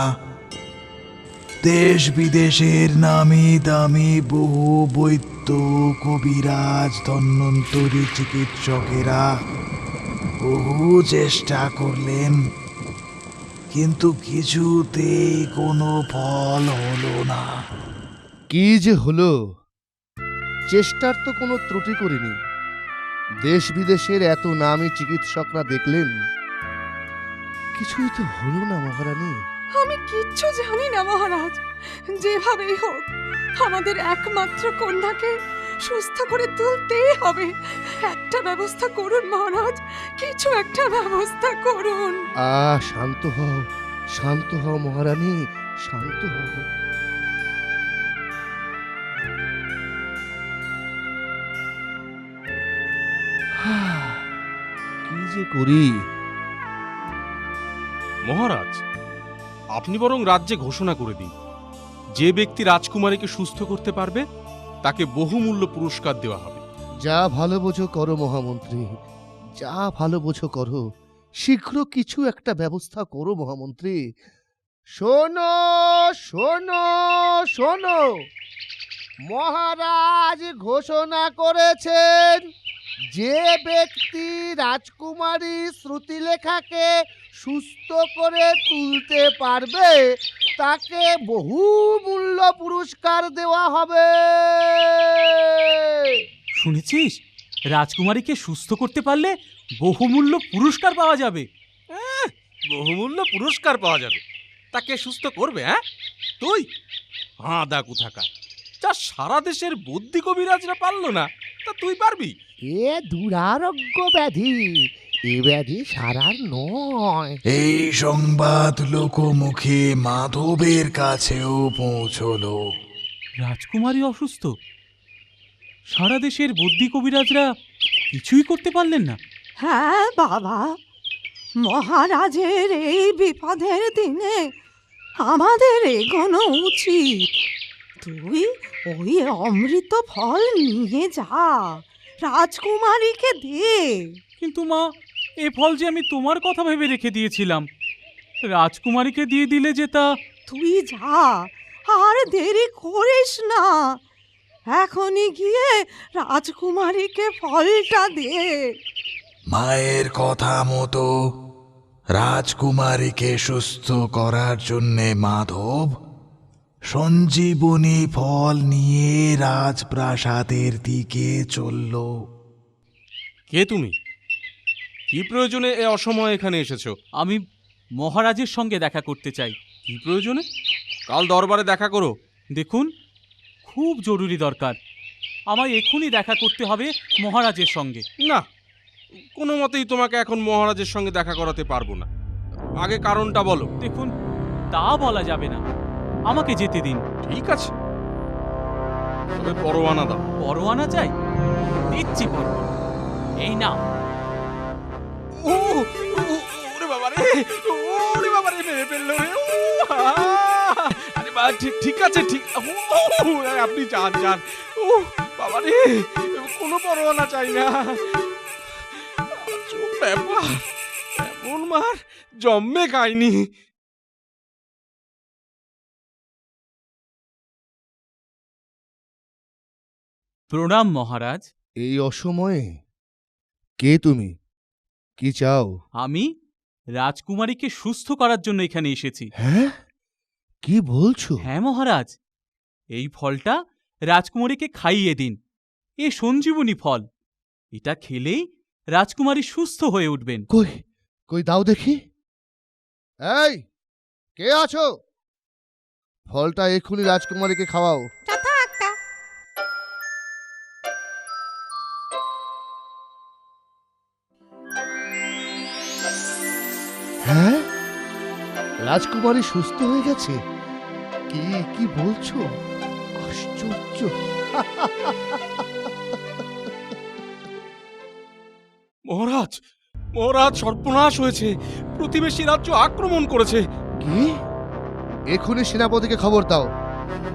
দেশ বিদেশের নামি দামি বহু বৈদ্য, কবিরাজ, ধন্বন্তরী চিকিৎসকেরা বহু চেষ্টা করলেন, কিন্তু কিছুতেই কোনো ফল হলো না। কি যে হলো, চেষ্টার তো কোনো ত্রুটি করিনি। দেশ বিদেশের এত নামী চিকিৎসকরা দেখলেন, কিছুই তো হলো না মহারানী। আমি কিচ্ছু জানি না মহারাজ, যেভাবেই হোক আমাদের একমাত্র কন্যাকে সুস্থ করে তুলতেই হবে। একটা ব্যবস্থা করুন মহারাজ, কিছু একটা ব্যবস্থা করুন। শান্ত হও মহারানী, শান্ত হও। কি যে করি। মহারাজ, আপনি বরং রাজ্যে ঘোষণা করে দিন, যে ব্যক্তি রাজকুমারীকে সুস্থ করতে পারবে তাকে বহুমূল্য পুরস্কার দেওয়া হবে। যা ভালো বোঝো করো মহামন্ত্রী, যা ভালো বোঝো করো। শীঘ্র কিছু একটা ব্যবস্থা করো মহামন্ত্রী। শোনো শোনো শোনো, মহারাজ ঘোষণা করেছেন, যে ব্যক্তি রাজকুমারী শ্রুতিলেখাকে সুস্থ করে তুলতে পারবে তাকে বহুমূল্য পুরস্কার দেওয়া হবে। শুনেছিস, রাজকুমারীকে সুস্থ করতে পারলে বহুমূল্য পুরস্কার পাওয়া যাবে। বহুমূল্য পুরস্কার পাওয়া যাবে? তাকে সুস্থ করবে? হ্যাঁ, তুই হাঁদা কুথাকা, যা সারা দেশের বুদ্ধি কবিরাজরা পারল না, তা তুই পারবি? এ দুরারোগ্য ব্যাধি, এ ব্যাধি সারার নয়। এই সংবাদ লোকমুখে মাধবের কাছেও পৌঁছলো। রাজকুমারী অসুস্থ, সারা দেশের বুদ্ধি কবিরাজরা কিছুই করতে পারলেন না। হ্যাঁ বাবা, মহারাজের এই বিপদের দিনে আমাদের এগোনো উচিত। তুই ওই অমৃত ফল নিয়ে যা, রাজকুমারীকে দে। কিন্তু মা, এ ফল যে আমি তোমার কথা ভেবে রেখে দিয়েছিলাম, রাজকুমারীকে দিয়ে দিলে যে তা। তুই যা, আর দেরি করিস না, এখনই গিয়ে রাজকুমারীকে ফলটা দে। মায়ের কথা মতো রাজকুমারীকে সুস্থ করার জন্যে মাধব সঞ্জীবনী ফল নিয়ে রাজপ্রাসাদের দিকে চলল। কে তুমি? কি প্রয়োজনে এ অসময়ে এখানে এসেছো? আমি মহারাজের সঙ্গে দেখা করতে চাই। কি প্রয়োজনে? কাল দরবারে দেখা করো। দেখুন, খুব জরুরি দরকার, আমায় এক্ষুনি দেখা করতে হবে মহারাজের সঙ্গে। না, কোনো মতেই তোমাকে এখন মহারাজের সঙ্গে দেখা করাতে পারবো না। আগে কারণটা বলো। দেখুন, তা বলা যাবে না, আমাকে যেতে দিন। ঠিক আছে, তবে পরোয়ানা দাও। পরোয়ানা চাই? দিচ্ছি পরোয়ানা, এই নাও। ওরে বাবা রে, ওরে বাবা রে, মেরে ফেললো রে। আরে বা, ঠিক আছে, ঠিক। আপনি যান যান। ও বাবা রে, কোনো পরোয়ানা চাই না। ব্যাপার, এমন মার জন্মে খাইনি। প্রণাম মহারাজ। এই অসময়ে কে তুমি? কি চাও? আমি রাজকুমারীকে সুস্থ করার জন্য এখানে এসেছি। হ্যাঁ, কি বলছো? হ্যাঁ মহারাজ, এই ফলটা রাজকুমারীকে খাইয়ে দিন। এ সঞ্জীবনী ফল, এটা খেলেই রাজকুমারী সুস্থ হয়ে উঠবেন। কই কই দাও দেখি। এই, কে আছো? ফলটা এক্ষুনি রাজকুমারীকে খাওয়াও। হ্যাঁ, রাজকুমারী সুস্থ হয়ে গেছে? কি কি বলছো? আশ্চর্য! মহারাজ, মহারাজ, সর্বনাশ হয়েছে। প্রতিবেশী রাজ্য আক্রমণ করেছে। কি? এখনই সেনাপতিকে খবর দাও,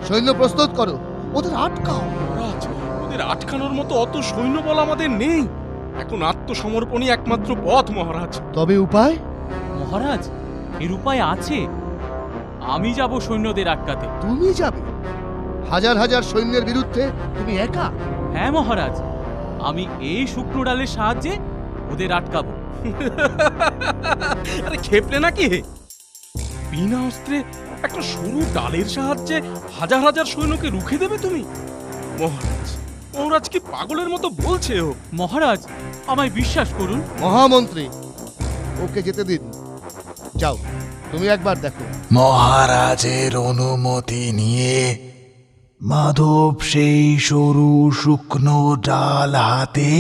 সৈন্য প্রস্তুত করো, ওদের আটকাও। মহারাজ, ওদের আটকানোর মতো অত সৈন্যবল আমাদের নেই। এখন আত্মসমর্পণই একমাত্র পথ মহারাজ। তবে উপায়? মহারাজ, এর উপায় আছে। আমি যাব সৈন্যদের আটকাতে। তুমি যাবে? হাজার হাজার সৈন্যের বিরুদ্ধে তুমি একা? হ্যাঁ মহারাজ, আমি এই শুকনো ডালের সাহায্যে ওদের আটকাবো। আরে খেপলে নাকি? বিনা অস্ত্রে একটা সরু ডালের সাহায্যে হাজার হাজার সৈন্যকে রুখে দেবে তুমি? মহারাজ, মহারাজ কি পাগলের মতো বলছে ও? মহারাজ, আমায় বিশ্বাস করুন। মহামন্ত্রী, ওকে যেতে দিন। যাও, তুমি একবার দেখো। মহারাজের অনুমতি নিয়ে মাধব সেই সরু শুকনো ডাল হাতে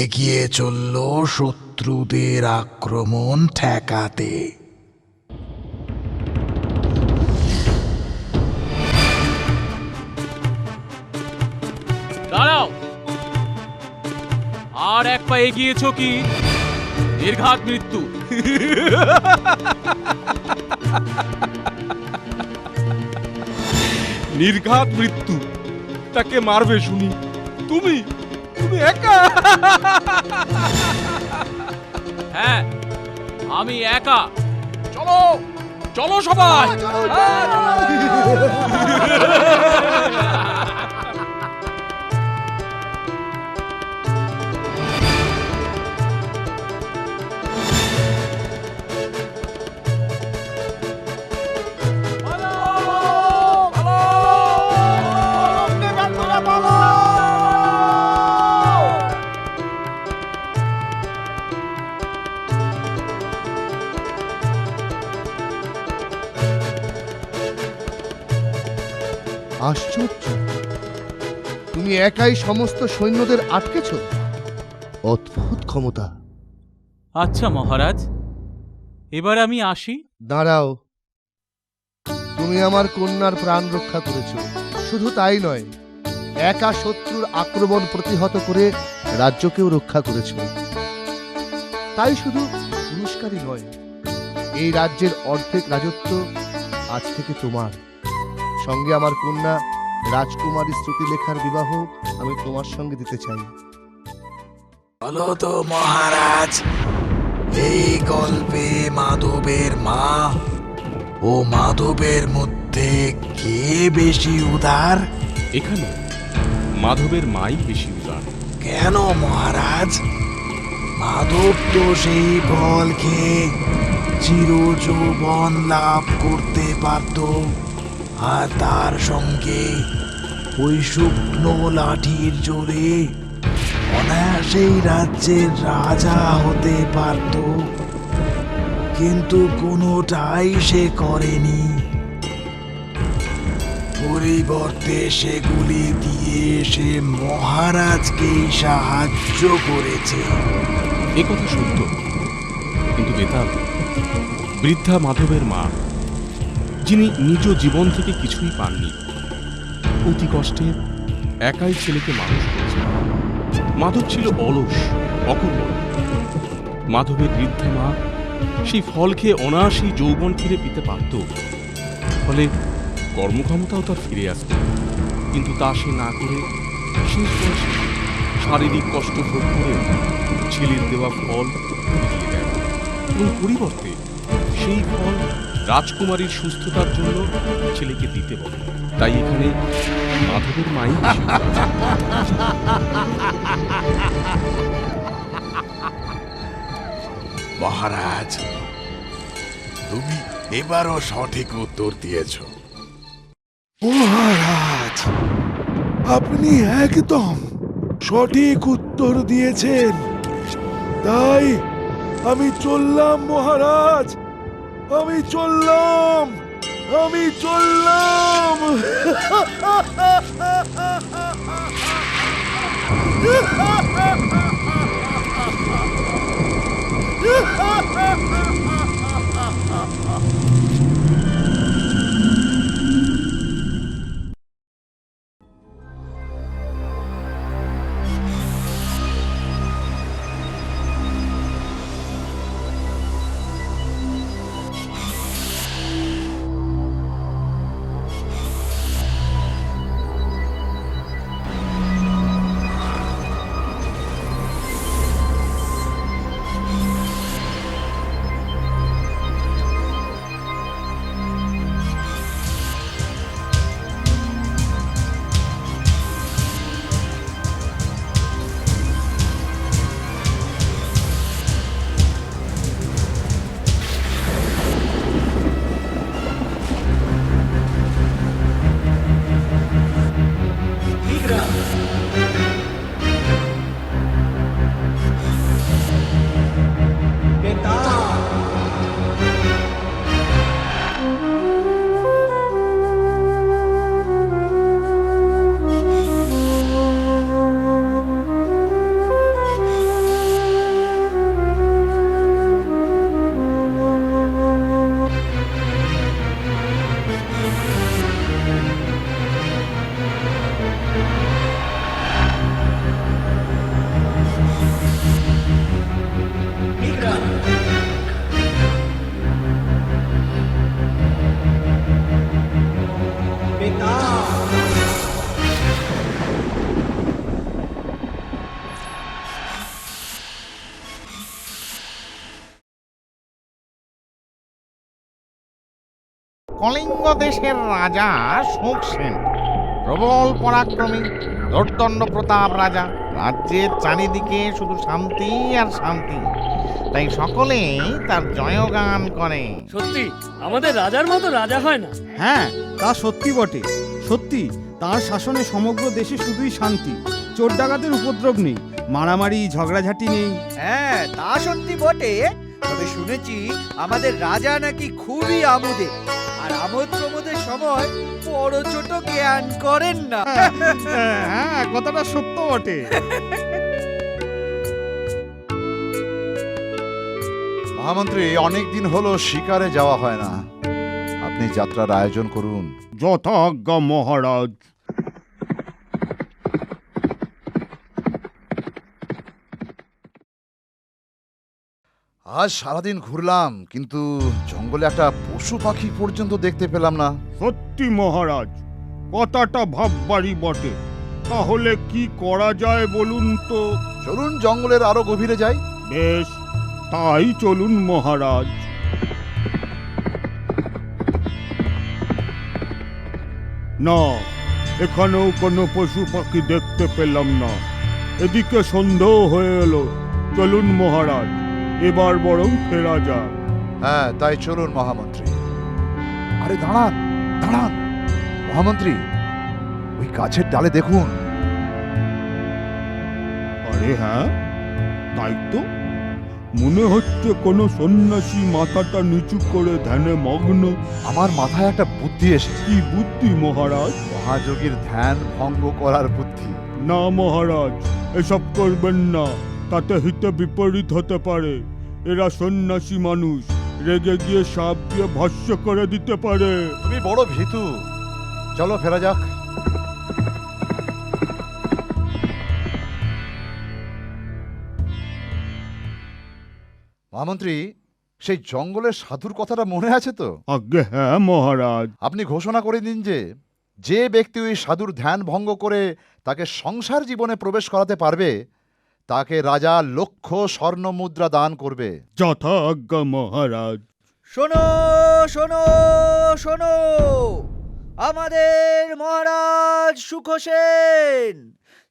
এগিয়ে চলল শত্রুদের আক্রমণ ঠেকাতে। দাঁড়াও, আর এক পা এগিয়েছ কি নির্ঘাত মৃত্যু। নির্ঘাত মৃত্যু? তাকে মারবে শুনি? তুমি তুমি একা? হ্যাঁ, আমি একা। চলো চলো সবাই। আশ্চর্য! তুমি একাই সমস্ত সৈন্যদের আটকেছ? অদ্ভুত ক্ষমতা। আচ্ছা মহারাজ, এবার আমি আসি। দাঁড়াও, তুমি আমার কন্যার প্রাণ রক্ষা করেছ। শুধু তাই নয়, একা শত্রুর আক্রমণ প্রতিহত করে রাজ্যকেও রক্ষা করেছ। তাই শুধু পুরস্কারই নয়, এই রাজ্যের অর্ধেক রাজত্ব আজ থেকে তোমার। সঙ্গে আমার কন্যা রাজকুমারী শ্রুতিলেখার বিবাহ আমি তোমার সঙ্গে দিতে চাই। বলো তো মহারাজ, এই গল্পে মাধবের মা ও মাধবের মধ্যে কে বেশি উদার? এখানে মাধবের মাই বেশি উদার। কেন মহারাজ? মাধব তো সেই ফল খেয়ে চিরযৌবন লাভ করতে পারত, আর তার সঙ্গে ওই শুকনো লাঠির জোরে অনায়াসেই রাজ্যের রাজা হতে পারত, কিন্তু কোনোটাই সে করেনি। পরিবর্তে সেগুলি দিয়ে সে মহারাজকেই সাহায্য করেছে। এ কথা সত্য, কিন্তু বেতাল, বৃদ্ধা মাধবের মা, যিনি নিজ জীবন থেকে কিছুই পাননি, অতি কষ্টে একাই ছেলেকে মানুষ করেছে। মাধব ছিল অলস, অকর্মণ্য। মাধবের বৃদ্ধা মা সেই ফল খেয়ে অনায়াসেই যৌবন ফিরে পেতে পারত, ফলে কর্মক্ষমতাও তার ফিরে আসত। কিন্তু তা সে না করে শেষ বয়সে শারীরিক কষ্ট ভোগ করে ছেলের দেওয়া ফল ফিরিয়ে দেয়, এবং পরিবর্তে সেই ফল রাজকুমারীর সুস্থতার জন্য ছেলেকে দিতে বলে। তাই এখানে মাধবের মাই বেশি উদার। মহারাজ, তুমি এবারও সঠিক উত্তর দিয়েছ। মহারাজ, আপনি একদম সঠিক উত্তর দিয়েছেন। তাই আমি চললাম মহারাজ, আমি চললাম। কলিঙ্গ দেশের রাজা শোকসেন, প্রবল পরাক্রমী, দর্দণ্ড প্রতাপ রাজা। রাজ্যের চারিদিকে শুধু শান্তি আর শান্তি, তাই সকলেই তার জয়গান করে। সত্যি আমাদের রাজার মতো রাজা হয় না। হ্যাঁ, তা সত্যি বটে। সত্যি তার শাসনে সমগ্র দেশে শুধুই শান্তি, চোর ডাকাতের উপদ্রব নেই, মারামারি ঝগড়াঝাটি নেই। হ্যাঁ, তা সত্যি বটে। তবে শুনেছি আমাদের রাজা নাকি খুবই আমোদে, আর আমোদ প্রমোদের সময় বড় ছোট জ্ঞান করেন না। হ্যাঁ, কথাটা সত্য বটে। মহামন্ত্রী, অনেক দিন হলো শিকারে যাওয়া হয় না, আপনি যাত্রার আয়োজন করুন। যথাজ্ঞা মহারাজ। আজ সারাদিন ঘুরলাম, কিন্তু জঙ্গলে একটা পশু পাখি পর্যন্ত দেখতে পেলাম না। সত্যি মহারাজ, কথাটা ভাববারই বটে। তাহলে কি করা যায় বলুন তো? চলুন জঙ্গলের আরো গভীরে যাই। বেশ, তাই চলুন মহারাজ। না, এখানেও কোনো পশু পাখি দেখতে পেলাম না। এদিকে সন্দেহ হয়ে এলো। চলুন মহারাজ, এবার বরং ফেরা যাক। হ্যাঁ, তাই চলুন মহামন্ত্রী। আরে দাঁড়ান দাঁড়ান মহামন্ত্রী, ওই গাছের ডালে দেখুন। আরে হ্যাঁ, তাই তো। মনে হচ্ছে কোনো সন্ন্যাসী মাথাটা নিচু করে ধ্যানে মগ্ন। আমার মাথায় একটা বুদ্ধি এসেছে। কি বুদ্ধি মহারাজ? মহাযোগীর ধ্যান ভঙ্গ করার বুদ্ধি। না মহারাজ, এসব করবেন না, তাতে হিতে বিপরীত হতে পারে। এরা সন্ন্যাসী মানুষ, রেগে গিয়ে সাপ দিয়ে ভস্য করে দিতে পারে। তুমি বড় ভীতু, চলো ফেরা যাক। মহামন্ত্রী, সেই জঙ্গলের সাধুর কথাটা মনে আছে তো? আজ্ঞে হ্যাঁ মহারাজ। আপনি ঘোষণা করে দিন যে যে ব্যক্তি ওই সাধুর ধ্যান ভঙ্গ করে তাকে সংসার জীবনে প্রবেশ করাতে পারবে, তাকে রাজা 1,00,000 স্বর্ণ মুদ্রা দান করবে। যথা আজ্ঞা মহারাজ। শোনো শোনো শোনো, আমাদের মহারাজ সুখসেন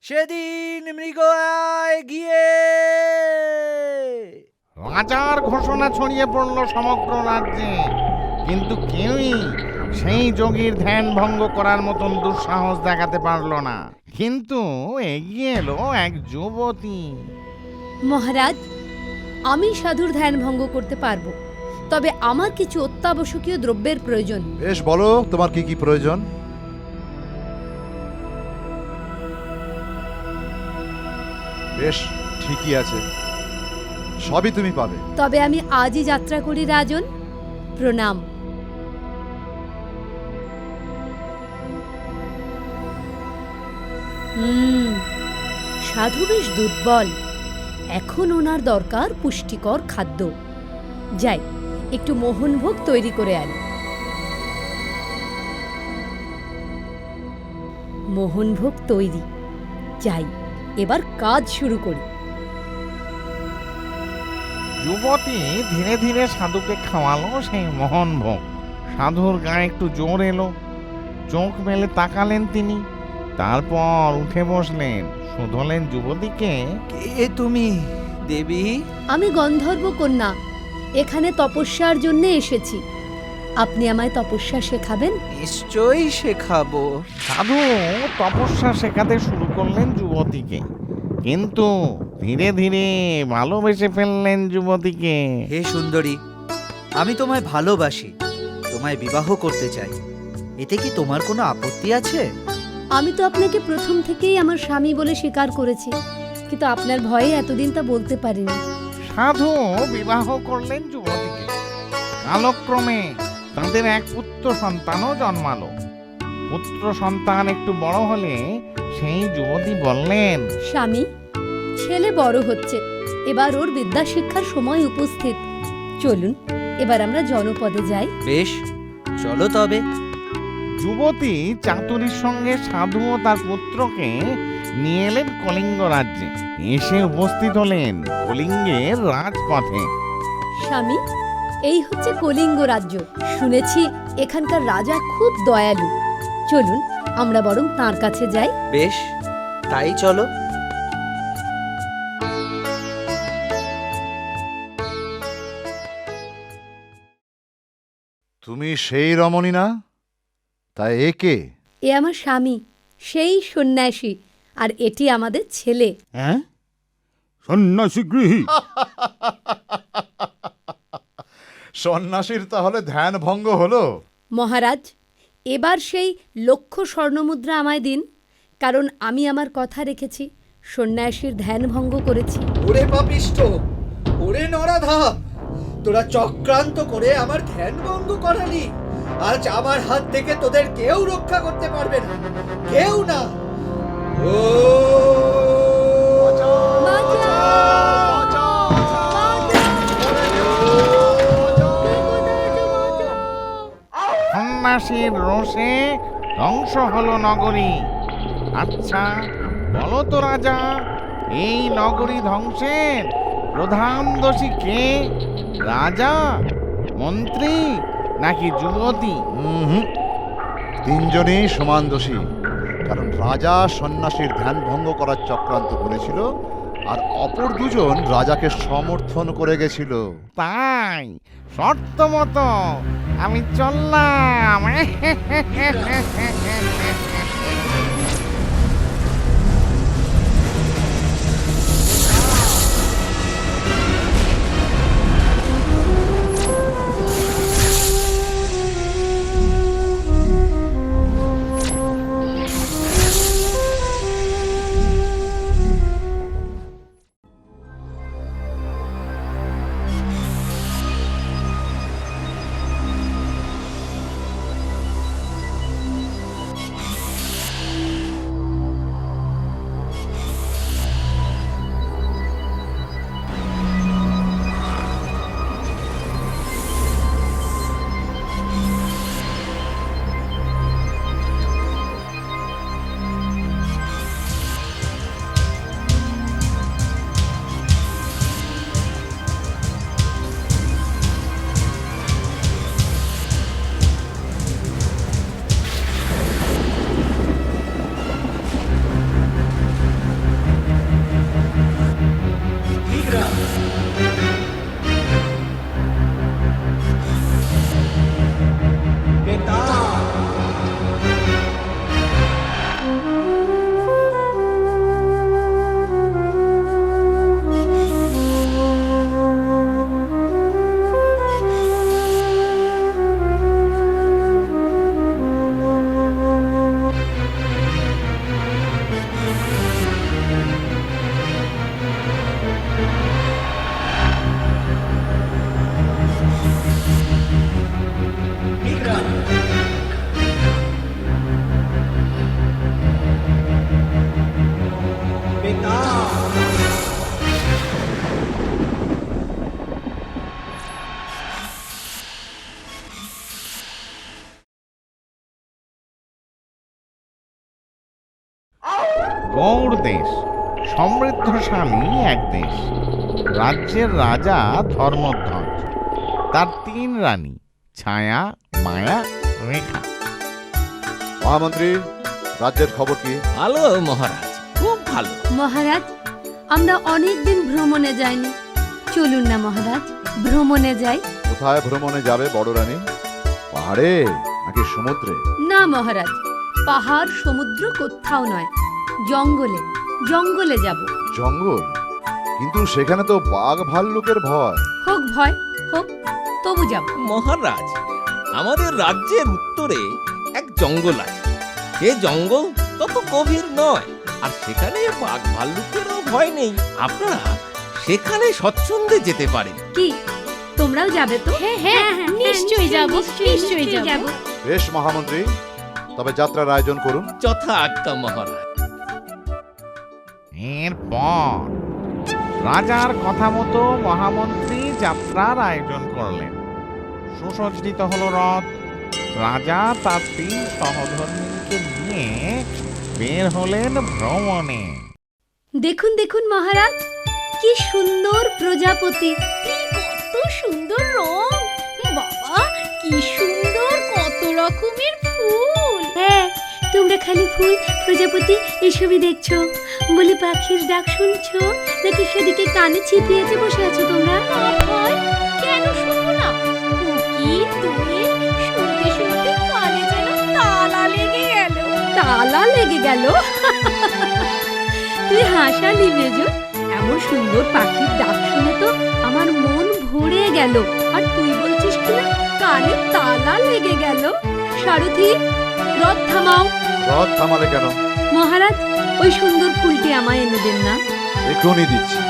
সেদিন মৃগয়ায় গিয়ে রাজার ঘোষণা ছড়িয়ে পড়ল সমগ্র রাজ্যে, কিন্তু কেউই সেই যোগীর ধ্যান ভঙ্গ করার মতন দুঃসাহস দেখাতে পারল না। কিন্তু এগিয়ে এলো এক যুবতী। মহারাজ, আমি সাধুর ধ্যান ভঙ্গ করতে পারবো, তবে আমার কিছু অত্যাবশ্যকীয় দ্রব্যের প্রয়োজন। বেশ, বলো তোমার কি কি প্রয়োজন। বেশ, ঠিকই আছে, সবই তুমি পাবে। তবে আমি আজই যাত্রা করি রাজন। প্রণাম। সাধু বেশ দুর্বল, এখন ওনার দরকার পুষ্টিকর খাদ্য। যাই, একটু মোহনভোগ তৈরি করে আনি। মোহনভোগ তৈরি। যাই, এবার কাজ শুরু করি। যুবতী ধীরে ধীরে সাধুকে খাওয়ালো সেই মোহনভোগ। সাধুর গায়ে একটু জোর এলো, চোখ মেলে তাকালেন তিনি, তারপর উঠে বসলেন, শুধলেন যুবতীকে। কে তুমি দেবী? আমি গন্ধর্ব কন্যা, এখানে তপস্যার জন্য এসেছি। আপনি আমায় তপস্যা শেখাবেন? নিশ্চয়ই শেখাবো। সাধু তপস্যা শেখাতে শুরু করলেন যুবতীকে, কিন্তু ধীরে ধীরে ভালোবেসে ফেললেন যুবতীকে। হে সুন্দরী, আমি তোমায় ভালোবাসি, তোমায় বিবাহ করতে চাই। এতে কি তোমার কোনো আপত্তি আছে? আমি তো আপনাকে প্রথম থেকেই আমার স্বামী বলে স্বীকার করেছি, কিন্তু আপনার ভয়ে এতদিন তা বলতে পারিনি। সাধু বিবাহ করলেন যুবতীকে। কালক্রমে তাদের এক পুত্র সন্তানও জন্মালো। পুত্র সন্তান একটু বড় হলে সেই যুবতী বললেন, স্বামী, ছেলে বড় হচ্ছে, এবার ওর বিদ্যা শিক্ষার সময় উপস্থিত। চলুন এবার আমরা জনপদে যাই। বেশ, চলো তবে। যুবতী চাতুরীর সঙ্গে সাধু ও তার পুত্রকে নিয়ে এলেন কলিঙ্গ রাজ্যে। এসে উপস্থিত হলেন কলিঙ্গের রাজপথে। স্বামী, এই হচ্ছে কলিঙ্গ রাজ্য। শুনেছি এখানকার রাজা খুব দয়ালু। চলুন আমরা বরং তাঁর কাছে যাই। বেশ, তাই চলো। তুমি সেই রমণী না? তাই একে? এ আমার স্বামী, সেই সন্ন্যাসী, আর এটি আমাদের ছেলে। হ্যাঁ, সন্ন্যাসী গৃহী। সন্ন্যাসীর তাহলে ধ্যান ভঙ্গ হলো? মহারাজ, এবার সেই 1,00,000 স্বর্ণমুদ্রা আমায় দিন, কারণ আমি আমার কথা রেখেছি, সন্ন্যাসীর ধ্যান ভঙ্গ করেছি। ওরে পাপিষ্ঠ, ওরে নরাধাম, তোরা চক্রান্ত করে আমার ধ্যান ভঙ্গ করালি। আজ আমার হাত থেকে তোদের কেউ রক্ষা করতে পারবে না, কেউ না। ও সন্ন্যাসীর রোষে ধ্বংস হলো নগরী। আচ্ছা বলো তো রাজা, এই নগরী ধ্বংসের প্রধান দোষী কে? রাজা, মন্ত্রী নাকি যুবতী? তিনজনেই সমান দোষী। কারণ রাজা সন্ন্যাসীর ধ্যান ভঙ্গ করার চক্রান্ত করেছিল, আর অপর দুজন রাজাকে সমর্থন করে গেছিল। তাই শর্ত মতো আমি চললাম। গৌড় দেশ সমৃদ্ধশালী এক দেশ। রাজ্যের রাজা ধর্মধ্বজ, তার 3 রানী ছায়া, মায়া, রেখা। মহামন্ত্রী, রাজ্যের খবর কি? ভালো মহারাজ, খুব ভালো। মহারাজ, আমরা অনেক দিন ভ্রমণে যাইনি। চলুন না মহারাজ, ভ্রমণে যাই। কোথায় ভ্রমণে যাবে বড় রানী? পাহাড়ে নাকি সমুদ্রে? না মহারাজ, পাহাড় সমুদ্র কোথাও নয়, জঙ্গলে, জঙ্গলে যাব। জঙ্গল? কিন্তু সেখানে তো বাঘ ভাল্লুকের ভয়। হোক ভয়, হোক, তবু যাব। মহারাজ, আমাদের রাজ্যের উত্তরে এক জঙ্গল আছে। সে জঙ্গল তত গভীর নয়, আর সেখানে বাঘ ভাল্লুকেরও ভয় নেই। আপনারা সেখানে স্বচ্ছন্দে যেতে পারেন। কি তোমরাও যাবে তো? হ্যাঁ, নিশ্চয়ই যাব, নিশ্চয়ই যাব। বেশ মহামন্ত্রী, তবে যাত্রার আয়োজন করুন। যথা আজ্ঞা মহারাজ। এরপর রাজার কথা মতো মহামন্ত্রী যাত্রার আয়োজন করলেন। সুসজ্জিত হল রথ। রাজা তার 3 সহধর্মিণীকে নিয়ে বের হলেন ভ্রমণে। দেখুন দেখুন মহারাজ, কি সুন্দর প্রজাপতি, কত সুন্দর রং! কি সুন্দর কত রকমের ফুল। হ্যাঁ, তোমরা খালি ফুল, প্রজাপতি এসবই দেখছো, বলি পাখির ডাক শুনছো নাকি সেদিকে কানে ছিপিয়েছে বসে আছো তোমরা? ভাই কেন শুনবো না? কোকিল দোয়েল শুনতে শুনতে কানে যেন তালা লেগে গেল। তালা লেগে গেল? তুই হাসালি মেজো, এমন সুন্দর পাখির ডাক শুনে তো আমার মন ভরে গেল, আর তুই বলছিস কিনা কানে তালা লেগে গেল। সারথি, রথ থামাও। রথ থামালে কেন? মহারাজ, ওই সুন্দর ফুলটি আমায় এনে দেন না। এখনই দিচ্ছি।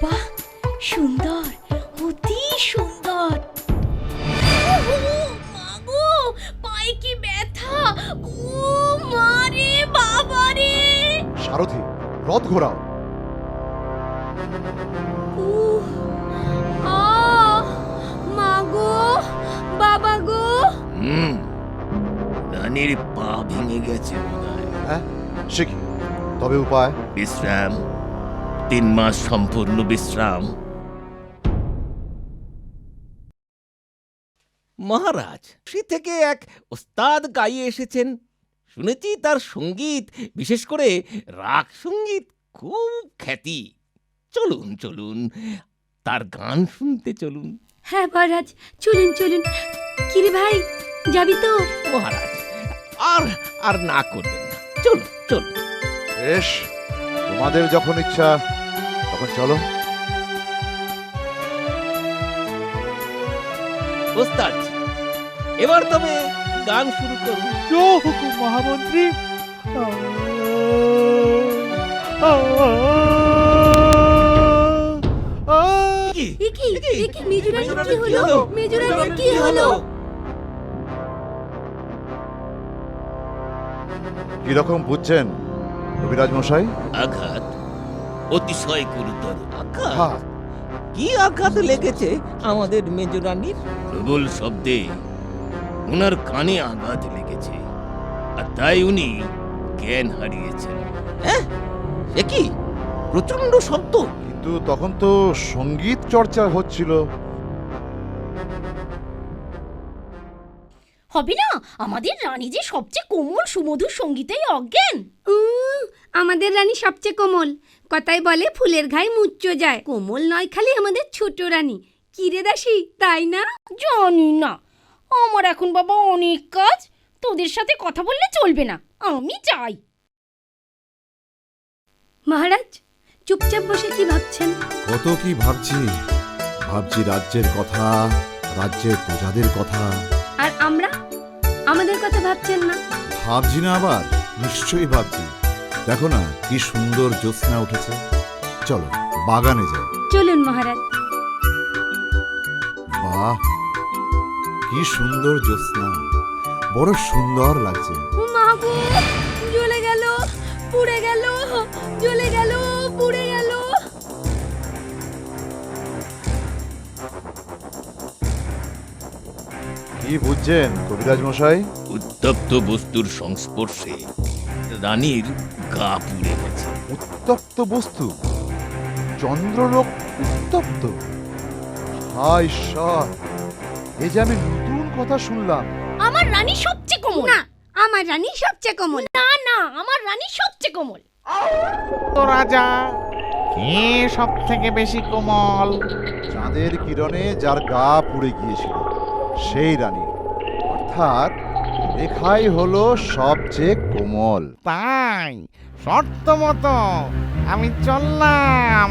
বাহ, সুন্দর, অতি সুন্দর। মাগো, পায়ে কি ব্যথা! ও মারে, বাবা রে! সারথি, রথ ঘোরাও। মাগো, বাবা গো। রানীর পা ভেঙে গেছে বোধহয়। হ্যাঁ, সে কি? তবে উপায়? বিশ্রাম, 3 মাস সম্পূর্ণ বিশ্রাম। মহারাজ, সে থেকে এক ওস্তাদ গাইয়ে এসেছেন। শুনেছি তার সঙ্গীত, বিশেষ করে রাগ সঙ্গীত খুব খ্যাতি। চলুন চলুন, তার গান শুনতে চলুন। হ্যাঁ মহারাজ, চলুন চলুন। কিরে ভাই, যাবি তো? মহারাজ, আর আর না করবেন না, চলুন চলুন। বেশ, তোমাদের যখন ইচ্ছা তখন চলো। ওস্তাদ, এবার তবে গান শুরু করুন। হুকুম মহামন্ত্রী। মেজুরানির কি হলো? মেজুরানির কি হলো? কিরকম বুঝছেন কবিরাজ মশাই? আঘাত, অতিশয় গুরুতর আঘাত। হ্যাঁ। কি আঘাত লেগেছে আমাদের মেজরানির? প্রবল শব্দে ওনার কানে আঘাত লেগেছে, আর তাই উনি জ্ঞান হারিয়েছেন। হ্যাঁ, সে কি প্রচন্ড শব্দ! কিন্তু তখন তো সঙ্গীত চর্চা হচ্ছিল। হবে না, আমাদের রানী যে সবচেয়ে কোমল সুমধুর সঙ্গীতেই অজ্ঞান। আমাদের রানী সবচেয়ে কোমল, কথাই বলে ফুলের ঘায়ে মুচ্চ যায়। কোমল নয় খালি আমাদের ছোট রানী। কিরে দাসী, তাই না? জানি না, আমার এখন বাবা অনেক কাজ, তোদের সাথে কথা বললে চলবে না, আমি যাই। মহারাজ, চুপচাপ বসে কি ভাবছেন? কত কি ভাবছি, ভাবছি রাজ্যের কথা, রাজ্যের প্রজাদের কথা। আর আমরা, আমাদের কথা ভাবছেন না? ভাবছি না আবার, নিশ্চয়ই ভাবছি। দেখো না কি সুন্দর জ্যোৎস্না উঠেছে। চলো বাগানে যাই। চলুন মহারাজ। বাহ, কি সুন্দর জ্যোৎস্না, বড় সুন্দর লাগছে। মা গো, জ্বলে গেল, পুড়ে গেল, জ্বলে গেল, পুড়ে গেল। কি বুঝছেন কবিরাজ মশাই? উত্তপ্ত বস্তুর সংস্পর্শে রানীর গা পুড়ে গেছে। উত্তপ্ত বস্তু? চন্দ্রলোক উত্তপ্ত? হায় ঈশ্বর, এ যে আমি নতুন কথা শুনলাম। আমার রানী সবচেয়ে কোমল। না, আমার রানী সবচেয়ে কোমল। না না, আমার রানী সবচেয়ে কোমল। তো রাজা, কে সব থেকে বেশি কোমল? চাঁদের কিরণে যার গা পুড়ে গিয়েছিল সেই রানী, অর্থাৎ রেখাই হলো সবচেয়ে কোমল। তাই শর্ত মতো আমি চললাম।